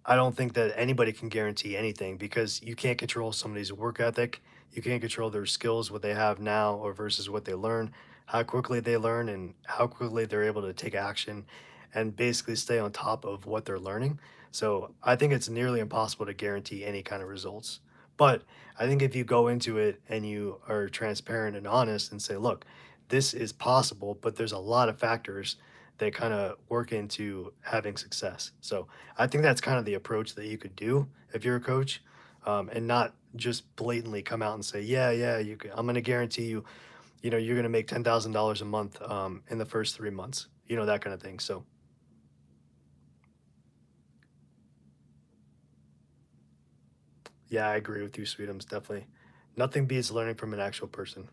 I don't think that anybody can guarantee anything because you can't control somebody's work ethic. You can't control their skills, what they have now or versus what they learn, how quickly they learn, and how quickly they're able to take action and basically stay on top of what they're learning. So I think it's nearly impossible to guarantee any kind of results. But I think if you go into it and you are transparent and honest and say, look, this is possible, but there's a lot of factors that kind of work into having success. So I think that's kind of the approach that you could do if you're a coach, and not just blatantly come out and say, "Yeah, yeah, I'm going to guarantee you, you're going to make $10,000 a month in the first 3 months." That kind of thing. So yeah, I agree with you, Sweetums. Definitely, nothing beats learning from an actual person.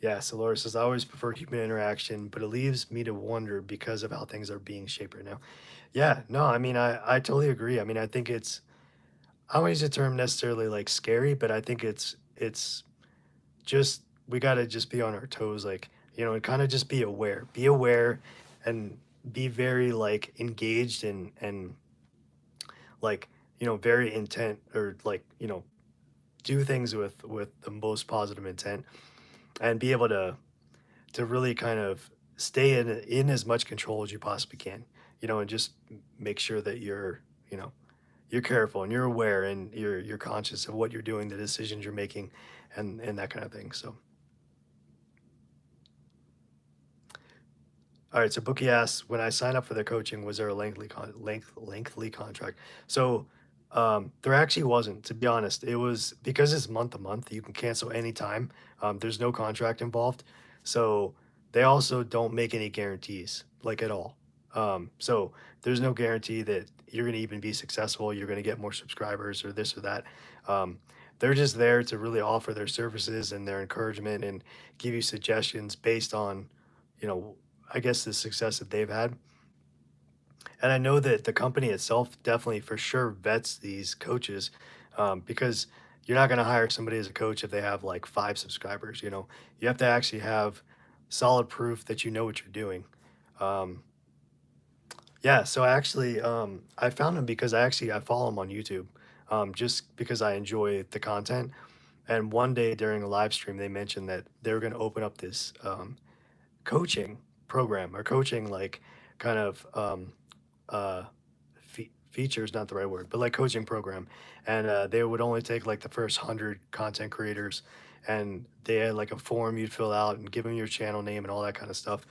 Yeah, so Laura says, I always prefer human interaction, but it leaves me to wonder because of how things are being shaped right now. Yeah, no, I mean, I totally agree. I mean, I think I don't use the term necessarily like scary, but I think it's just we got to just be on our toes, like, and kind of just be aware and be very like engaged and like, very intent or like, do things with the most positive intent and be able to really kind of stay in as much control as you possibly can, and just make sure that you know, you're careful and you're aware and you're conscious of what you're doing, the decisions you're making, and that kind of thing. So, all right. So Bookie asks, when I signed up for the coaching, was there a lengthy contract? So, there actually wasn't. To be honest, it was because it's month to month. You can cancel anytime. There's no contract involved. So they also don't make any guarantees, like at all. So there's no guarantee that you're going to even be successful. You're going to get more subscribers or this or that. Um, they're just there to really offer their services and their encouragement and give you suggestions based on, you know, I guess the success that they've had. And I know that the company itself definitely for sure vets these coaches, because you're not going to hire somebody as a coach if they have like 5 subscribers. You have to actually have solid proof that you know what you're doing. Um, yeah, so actually, I found him because I follow him on YouTube, just because I enjoy the content. And one day during a live stream, they mentioned that they were going to open up this coaching program or coaching like kind of uh features, not the right word, but like coaching program. And they would only take like the first 100 content creators, and they had like a form you'd fill out and give them your channel name and all that kind of stuff.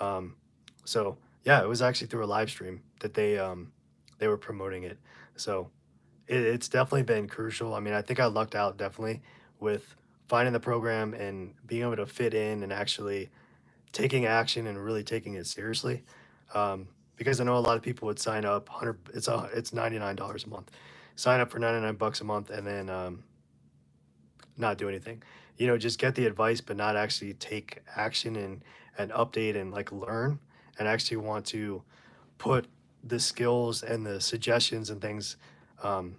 Um so yeah, it was actually through a live stream that they were promoting it. So it's definitely been crucial. I mean, I think I lucked out definitely with finding the program and being able to fit in and actually taking action and really taking it seriously. Because I know a lot of people would sign up 100, it's $99 a month. Sign up for 99 bucks a month and then not do anything. Just get the advice but not actually take action and update and like learn and actually want to put the skills and the suggestions and things um,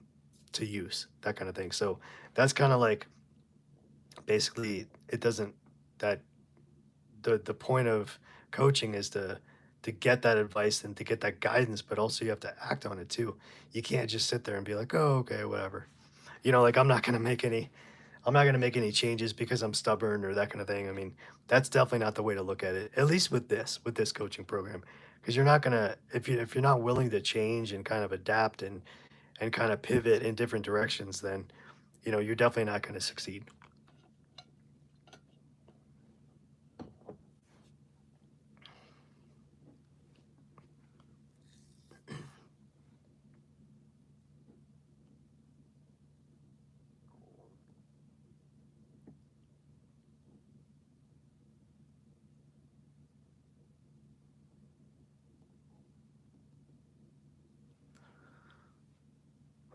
to use, that kind of thing. So that's kind of like basically it doesn't that the point of coaching is to to get that advice and to get that guidance, but also you have to act on it too. You can't just sit there and be like, oh, okay, whatever. Like I'm not gonna make any changes because I'm stubborn or that kind of thing. I mean, that's definitely not the way to look at it. At least with this coaching program, because you're not gonna if you're not willing to change and kind of adapt and kind of pivot in different directions, then you're definitely not gonna succeed.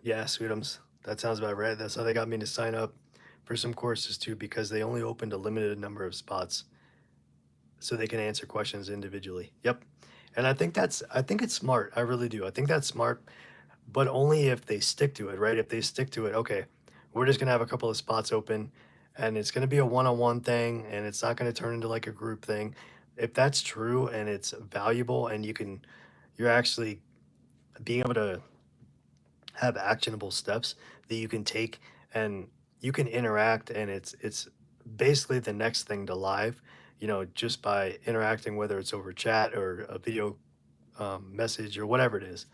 Yeah, Sweetums. That sounds about right. That's how they got me to sign up for some courses too, because they only opened a limited number of spots so they can answer questions individually. Yep. And I think it's smart. I really do. I think that's smart, but only if they stick to it, right? If they stick to it, okay, we're just gonna have a couple of spots open and it's gonna be a one-on-one thing and it's not gonna turn into like a group thing. If that's true and it's valuable and you're actually being able to have actionable steps that you can take and you can interact and it's basically the next thing to live, just by interacting, whether it's over chat or a video message or whatever it is.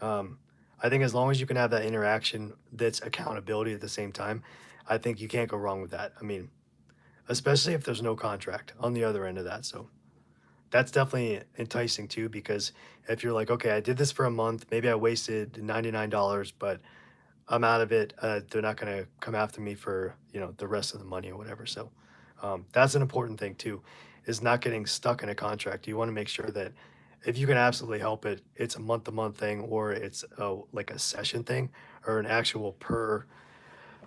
um, I think as long as you can have that interaction that's accountability at the same time, I think you can't go wrong with that. I mean, especially if there's no contract on the other end of that. So that's definitely enticing too, because if you're like, okay, I did this for a month, maybe I wasted $99, but I'm out of it. They're not going to come after me for, the rest of the money or whatever. So that's an important thing too, is not getting stuck in a contract. You want to make sure that if you can absolutely help it, it's a month to month thing, or it's like a session thing, or an actual per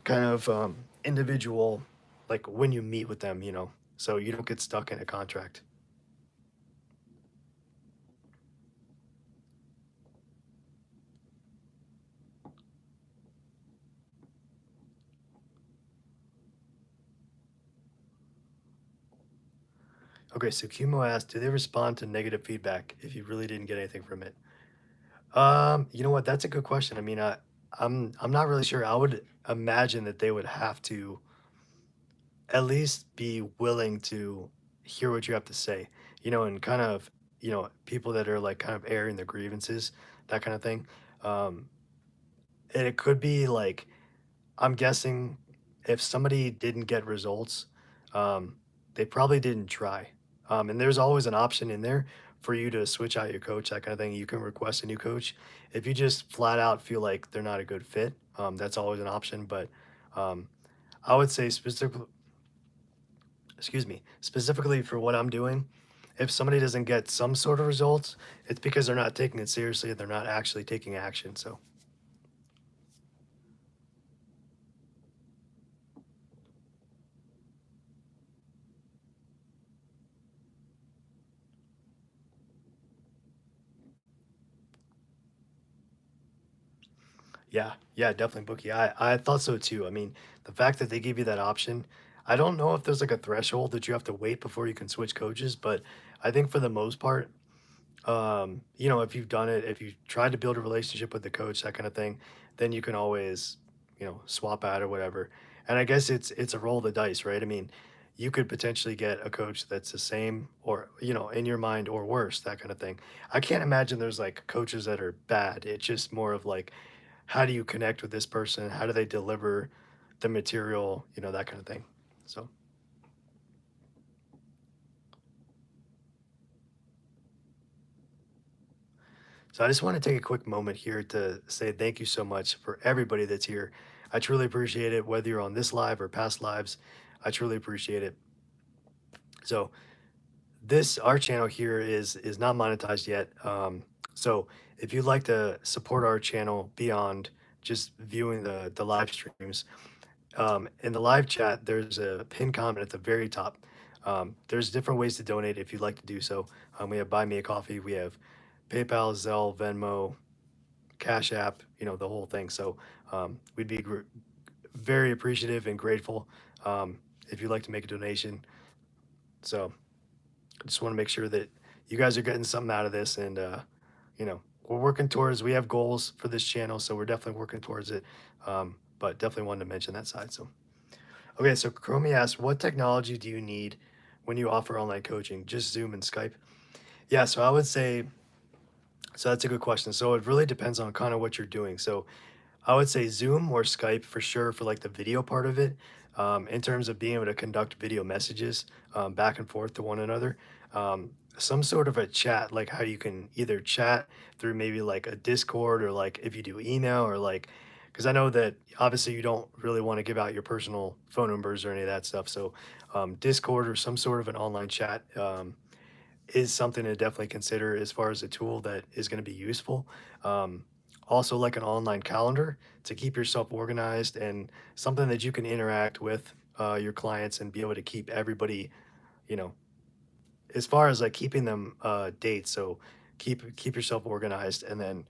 kind of individual, like when you meet with them, so you don't get stuck in a contract. Okay, so Kumo asked, do they respond to negative feedback if you really didn't get anything from it? You know what? That's a good question. I mean, I'm not really sure. I would imagine that they would have to at least be willing to hear what you have to say, and kind of, people that are like kind of airing their grievances, that kind of thing. Um, and it could be like, I'm guessing if somebody didn't get results, um, they probably didn't try. And there's always an option in there for you to switch out your coach, that kind of thing. You can request a new coach. If you just flat out feel like they're not a good fit, that's always an option. But um, I would say specifically for what I'm doing, if somebody doesn't get some sort of results, it's because they're not taking it seriously. They're not actually taking action. So yeah, yeah, definitely, Bookie. I thought so too. I mean, the fact that they give you that option, I don't know if there's like a threshold that you have to wait before you can switch coaches, but I think for the most part, if you've done it, if you tried to build a relationship with the coach, that kind of thing, then you can always, swap out or whatever. And I guess it's a roll of the dice, right? I mean, you could potentially get a coach that's the same or, in your mind or worse, that kind of thing. I can't imagine there's like coaches that are bad. It's just more of like, how do you connect with this person? How do they deliver the material? That kind of thing. So, so I just want to take a quick moment here to say thank you so much for everybody that's here. I truly appreciate it, whether you're on this live or past lives. I truly appreciate it. So, our channel here is not monetized yet. So if you'd like to support our channel beyond just viewing the live streams, in the live chat, there's a pinned comment at the very top. There's different ways to donate if you'd like to do so. We have Buy Me a Coffee, we have PayPal, Zelle, Venmo, Cash App, the whole thing. So we'd be very appreciative and grateful if you'd like to make a donation. So I just want to make sure that you guys are getting something out of this, and we're working towards. We have goals for this channel, so we're definitely working towards it. But definitely wanted to mention that side. So okay, so Chromie asks, what technology do you need when you offer online coaching? Just Zoom and Skype? Yeah, so I would say, so that's a good question. So it really depends on kind of what you're doing. So I would say Zoom or Skype for sure for like the video part of it, in terms of being able to conduct video messages back and forth to one another. Some sort of a chat, like how you can either chat through maybe like a Discord, or like if you do email, or like, because I know that obviously you don't really want to give out your personal phone numbers or any of that stuff. So Discord or some sort of an online chat is something to definitely consider as far as a tool that is going to be useful. Um, Also, like an online calendar to keep yourself organized, and something that you can interact with your clients and be able to keep everybody, you know, as far as like keeping them dates. So keep yourself organized, and then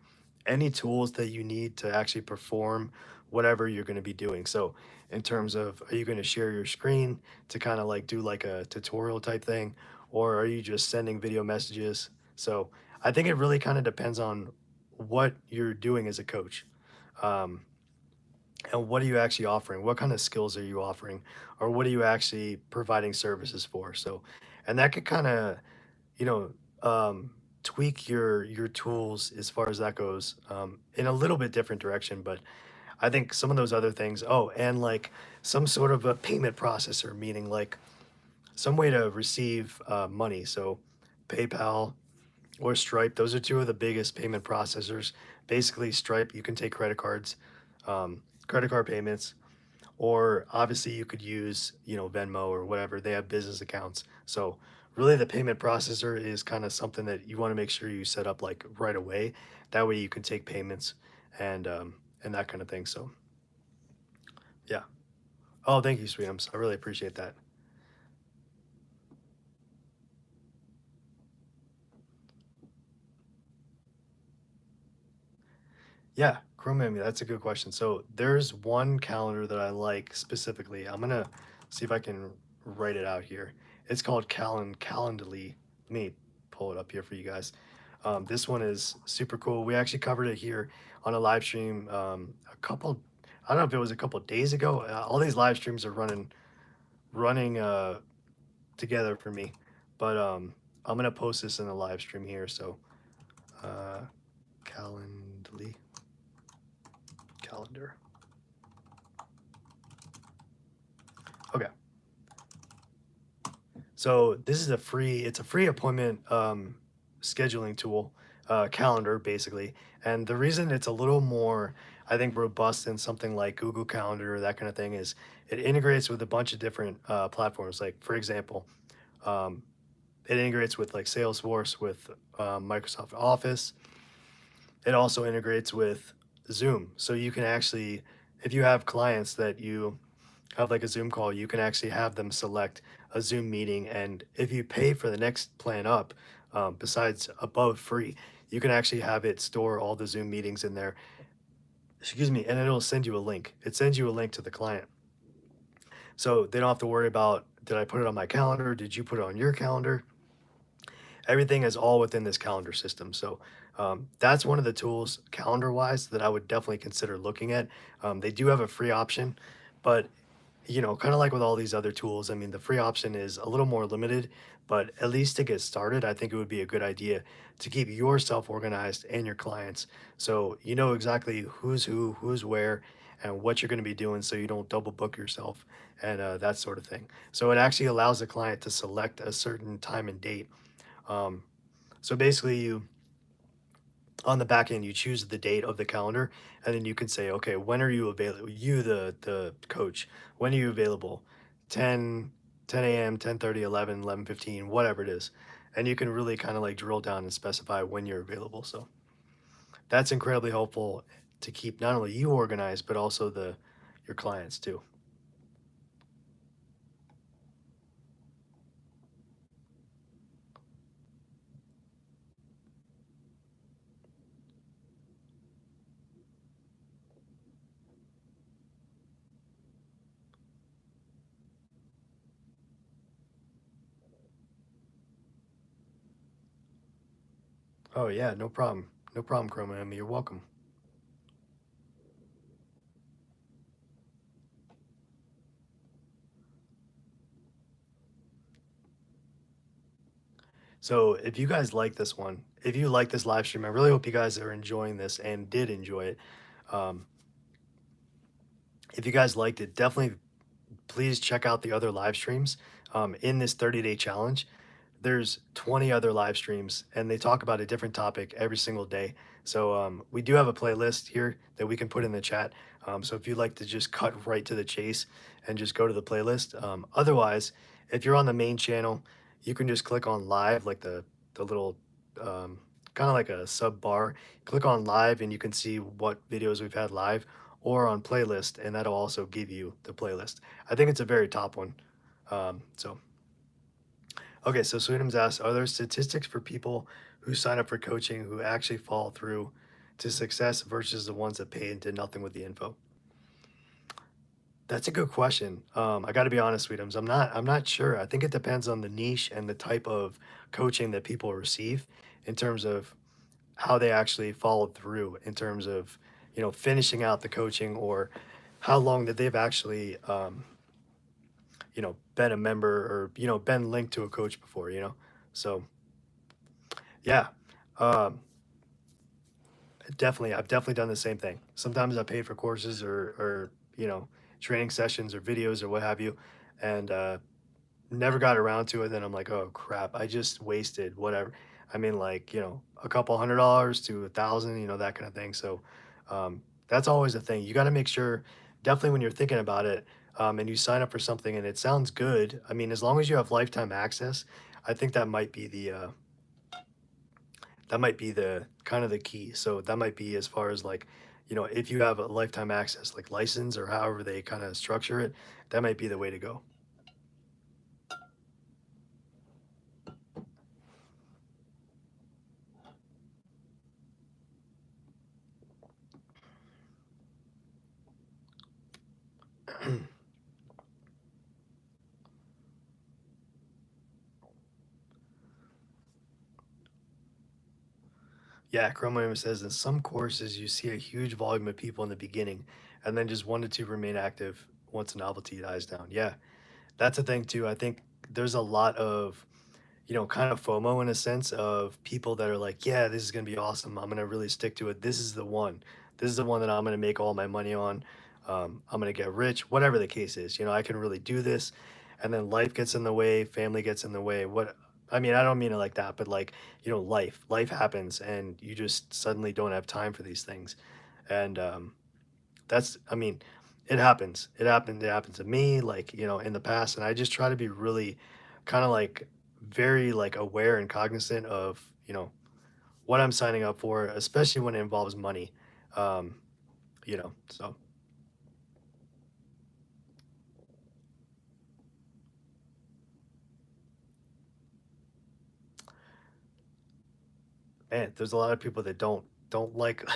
any tools that you need to actually perform whatever you're going to be doing. So in terms of, are you going to share your screen to kind of like do like a tutorial type thing, or are you just sending video messages? So I think it really kind of depends on what you're doing as a coach. Um, and what are you actually offering? What kind of skills are you offering? Or what are you actually providing services for? So, and that could kind of, you know, tweak your tools as far as that goes, in a little bit different direction. But I think some of those other things, oh, and like some sort of a payment processor, meaning like some way to receive money. So PayPal or Stripe, those are two of the biggest payment processors. Basically, Stripe, you can take credit card payments, or obviously you could use, Venmo or whatever. They have business accounts. So really the payment processor is kind of something that you want to make sure you set up like right away. That way you can take payments and that kind of thing. So yeah. Oh, thank you, Sweetums. I really appreciate that. Yeah, Chrome Menu, that's a good question. So there's one calendar that I like specifically. I'm gonna see if I can write it out here. It's called Calendly. Let me pull it up here for you guys. This one is super cool. We actually covered it here on a live stream I don't know if it was a couple days ago. All these live streams are running together for me, but I'm gonna post this in the live stream here. So uh, Calendly calendar. Okay. So this is it's a free appointment scheduling tool, calendar basically. And the reason it's a little more, I think, robust than something like Google Calendar or that kind of thing is it integrates with a bunch of different platforms. Like for example, um, it integrates with like Salesforce, with Microsoft Office. It also integrates with Zoom. So you can actually, if you have clients that you have like a Zoom call, you can actually have them select a Zoom meeting. And if you pay for the next plan up, besides above free, you can actually have it store all the Zoom meetings in there. Excuse me, and it'll send you a link. It sends you a link to the client. So they don't have to worry about, did I put it on my calendar? Did you put it on your calendar? Everything is all within this calendar system. So that's one of the tools calendar wise that I would definitely consider looking at. They do have a free option, but kind of like with all these other tools, I mean, the free option is a little more limited, but at least to get started, I think it would be a good idea to keep yourself organized and your clients. So you know exactly who's who, who's where, and what you're going to be doing so you don't double book yourself and that sort of thing. So it actually allows the client to select a certain time and date. Um, so basically, on the back end, you choose the date of the calendar, and then you can say, okay, when are you available? You, the coach, when are you available? 10, 10 a.m., 10:30, 11, 11:15, whatever it is. And you can really kind of like drill down and specify when you're available. So that's incredibly helpful to keep not only you organized, but also your clients too. Oh yeah, no problem. No problem, Chroma. You're welcome. So if you guys like this one, if you like this live stream, I really hope you guys are enjoying this and did enjoy it. Um, if you guys liked it, definitely please check out the other live streams in this 30-day challenge. There's 20 other live streams and they talk about a different topic every single day. So we do have a playlist here that we can put in the chat. So if you'd like to just cut right to the chase and just go to the playlist. Otherwise, if you're on the main channel, you can just click on live, like the little kind of like a sub bar. Click on live and you can see what videos we've had live, or on playlist, and that'll also give you the playlist. I think it's a very top one. So okay, so Sweetums asks, are there statistics for people who sign up for coaching who actually follow through to success versus the ones that pay and did nothing with the info? That's a good question. I got to be honest, Sweetums. I'm not sure. I think it depends on the niche and the type of coaching that people receive in terms of how they actually followed through in terms of, finishing out the coaching, or how long that they've actually, been a member, or, been linked to a coach before. So yeah. Um, Definitely, I've definitely done the same thing. Sometimes I paid for courses, or training sessions or videos or what have you, and never got around to it. Then I'm like, oh crap, I just wasted whatever. I mean, like, a couple $100 to 1,000, that kind of thing. So that's always a thing. You got to make sure, definitely when you're thinking about it, and you sign up for something and it sounds good. I mean, as long as you have lifetime access, I think that might be the kind of the key. So that might be as far as like, if you have a lifetime access, like license, or however they kind of structure it, that might be the way to go. Yeah, Chromium says in some courses you see a huge volume of people in the beginning, and then just 1 to 2 remain active once the novelty dies down. Yeah, that's a thing too. I think there's a lot of, kind of FOMO in a sense of people that are like, yeah, this is going to be awesome. I'm going to really stick to it. This is the one. This is the one that I'm going to make all my money on. I'm going to get rich, whatever the case is. I can really do this. And then life gets in the way, family gets in the way. I mean, I don't mean it like that, but like, life happens and you just suddenly don't have time for these things. And I mean, it happens. It happened to me, like, in the past. And I just try to be really kind of like very like aware and cognizant of, what I'm signing up for, especially when it involves money. So man, there's a lot of people that don't like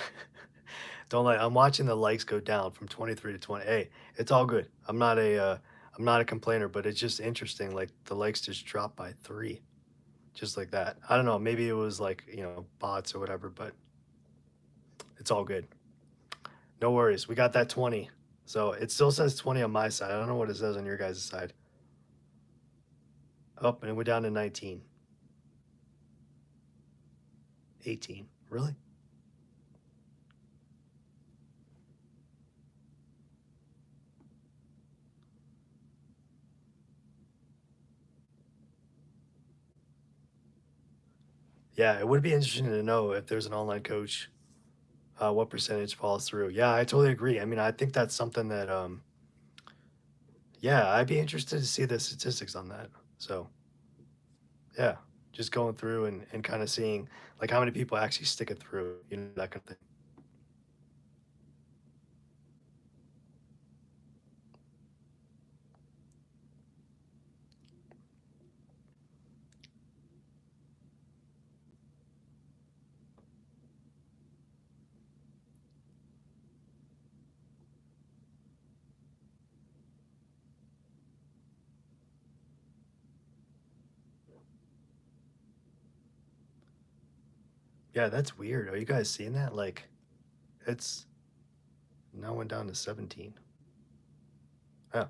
don't like. I'm watching the likes go down from 23 to 20. Hey, it's all good. I'm not a complainer, but it's just interesting. Like the likes just dropped by 3, just like that. I don't know. Maybe it was like, bots or whatever, but it's all good. No worries. We got that 20. So it still says 20 on my side. I don't know what it says on your guys' side. Oh, and we're down to 19, 18. Really? Yeah, it would be interesting to know if there's an online coach, what percentage falls through. Yeah, I totally agree. I mean, I think that's something that, yeah, I'd be interested to see the statistics on that. So, yeah, just going through and kind of seeing like how many people actually stick it through, that kind of thing. Yeah, that's weird. Are you guys seeing that? Like, it's now went down to 17. Yeah.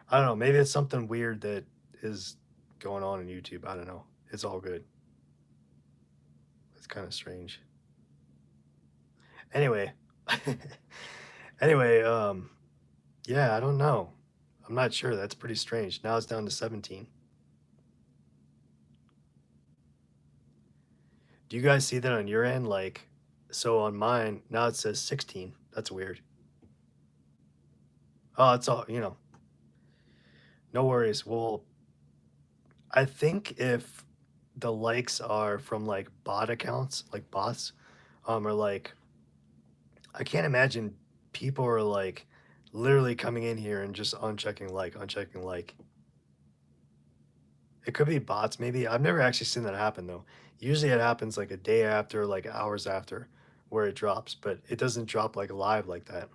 I don't know. Maybe it's something weird that is going on in YouTube. I don't know. It's all good. It's kind of strange. Anyway, anyway, yeah, I don't know. I'm not sure. That's pretty strange. Now it's down to 17. Do you guys see that on your end? Like, so on mine, now it says 16. That's weird. Oh, it's all, no worries. Well, I think if the likes are from like bot accounts, like bots, or like, I can't imagine people are like literally coming in here and just unchecking like, unchecking like. It could be bots, maybe. I've never actually seen that happen though. Usually it happens like a day after, like hours after, where it drops, but it doesn't drop like live like that.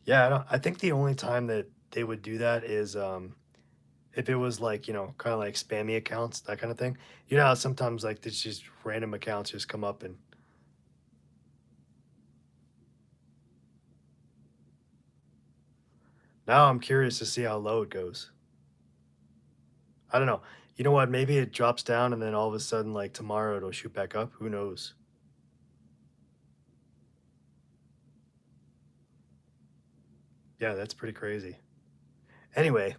Yeah, I think the only time that they would do that is if it was like, kind of like spammy accounts, that kind of thing. You know how sometimes like there's just random accounts just come up and now I'm curious to see how low it goes. I don't know. You know what? Maybe it drops down and then all of a sudden, like tomorrow, it'll shoot back up. Who knows? Yeah, that's pretty crazy. Anyway,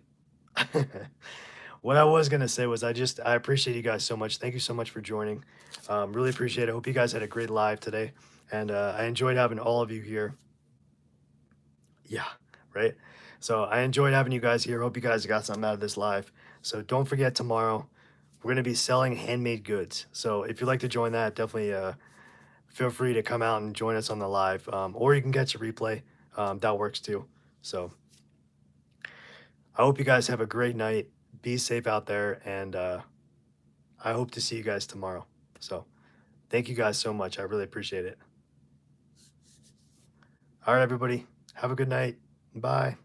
what I was gonna say was I appreciate you guys so much. Thank you so much for joining. Really appreciate it. Hope you guys had a great live today, and I enjoyed having all of you here. Yeah, right. So I enjoyed having you guys here. Hope you guys got something out of this live. So don't forget tomorrow we're gonna be selling handmade goods. So if you'd like to join that, definitely feel free to come out and join us on the live, or you can catch a replay. That works too. So I hope you guys have a great night. Be safe out there, and I hope to see you guys tomorrow. So thank you guys so much. I really appreciate it. All right, everybody. Have a good night. Bye.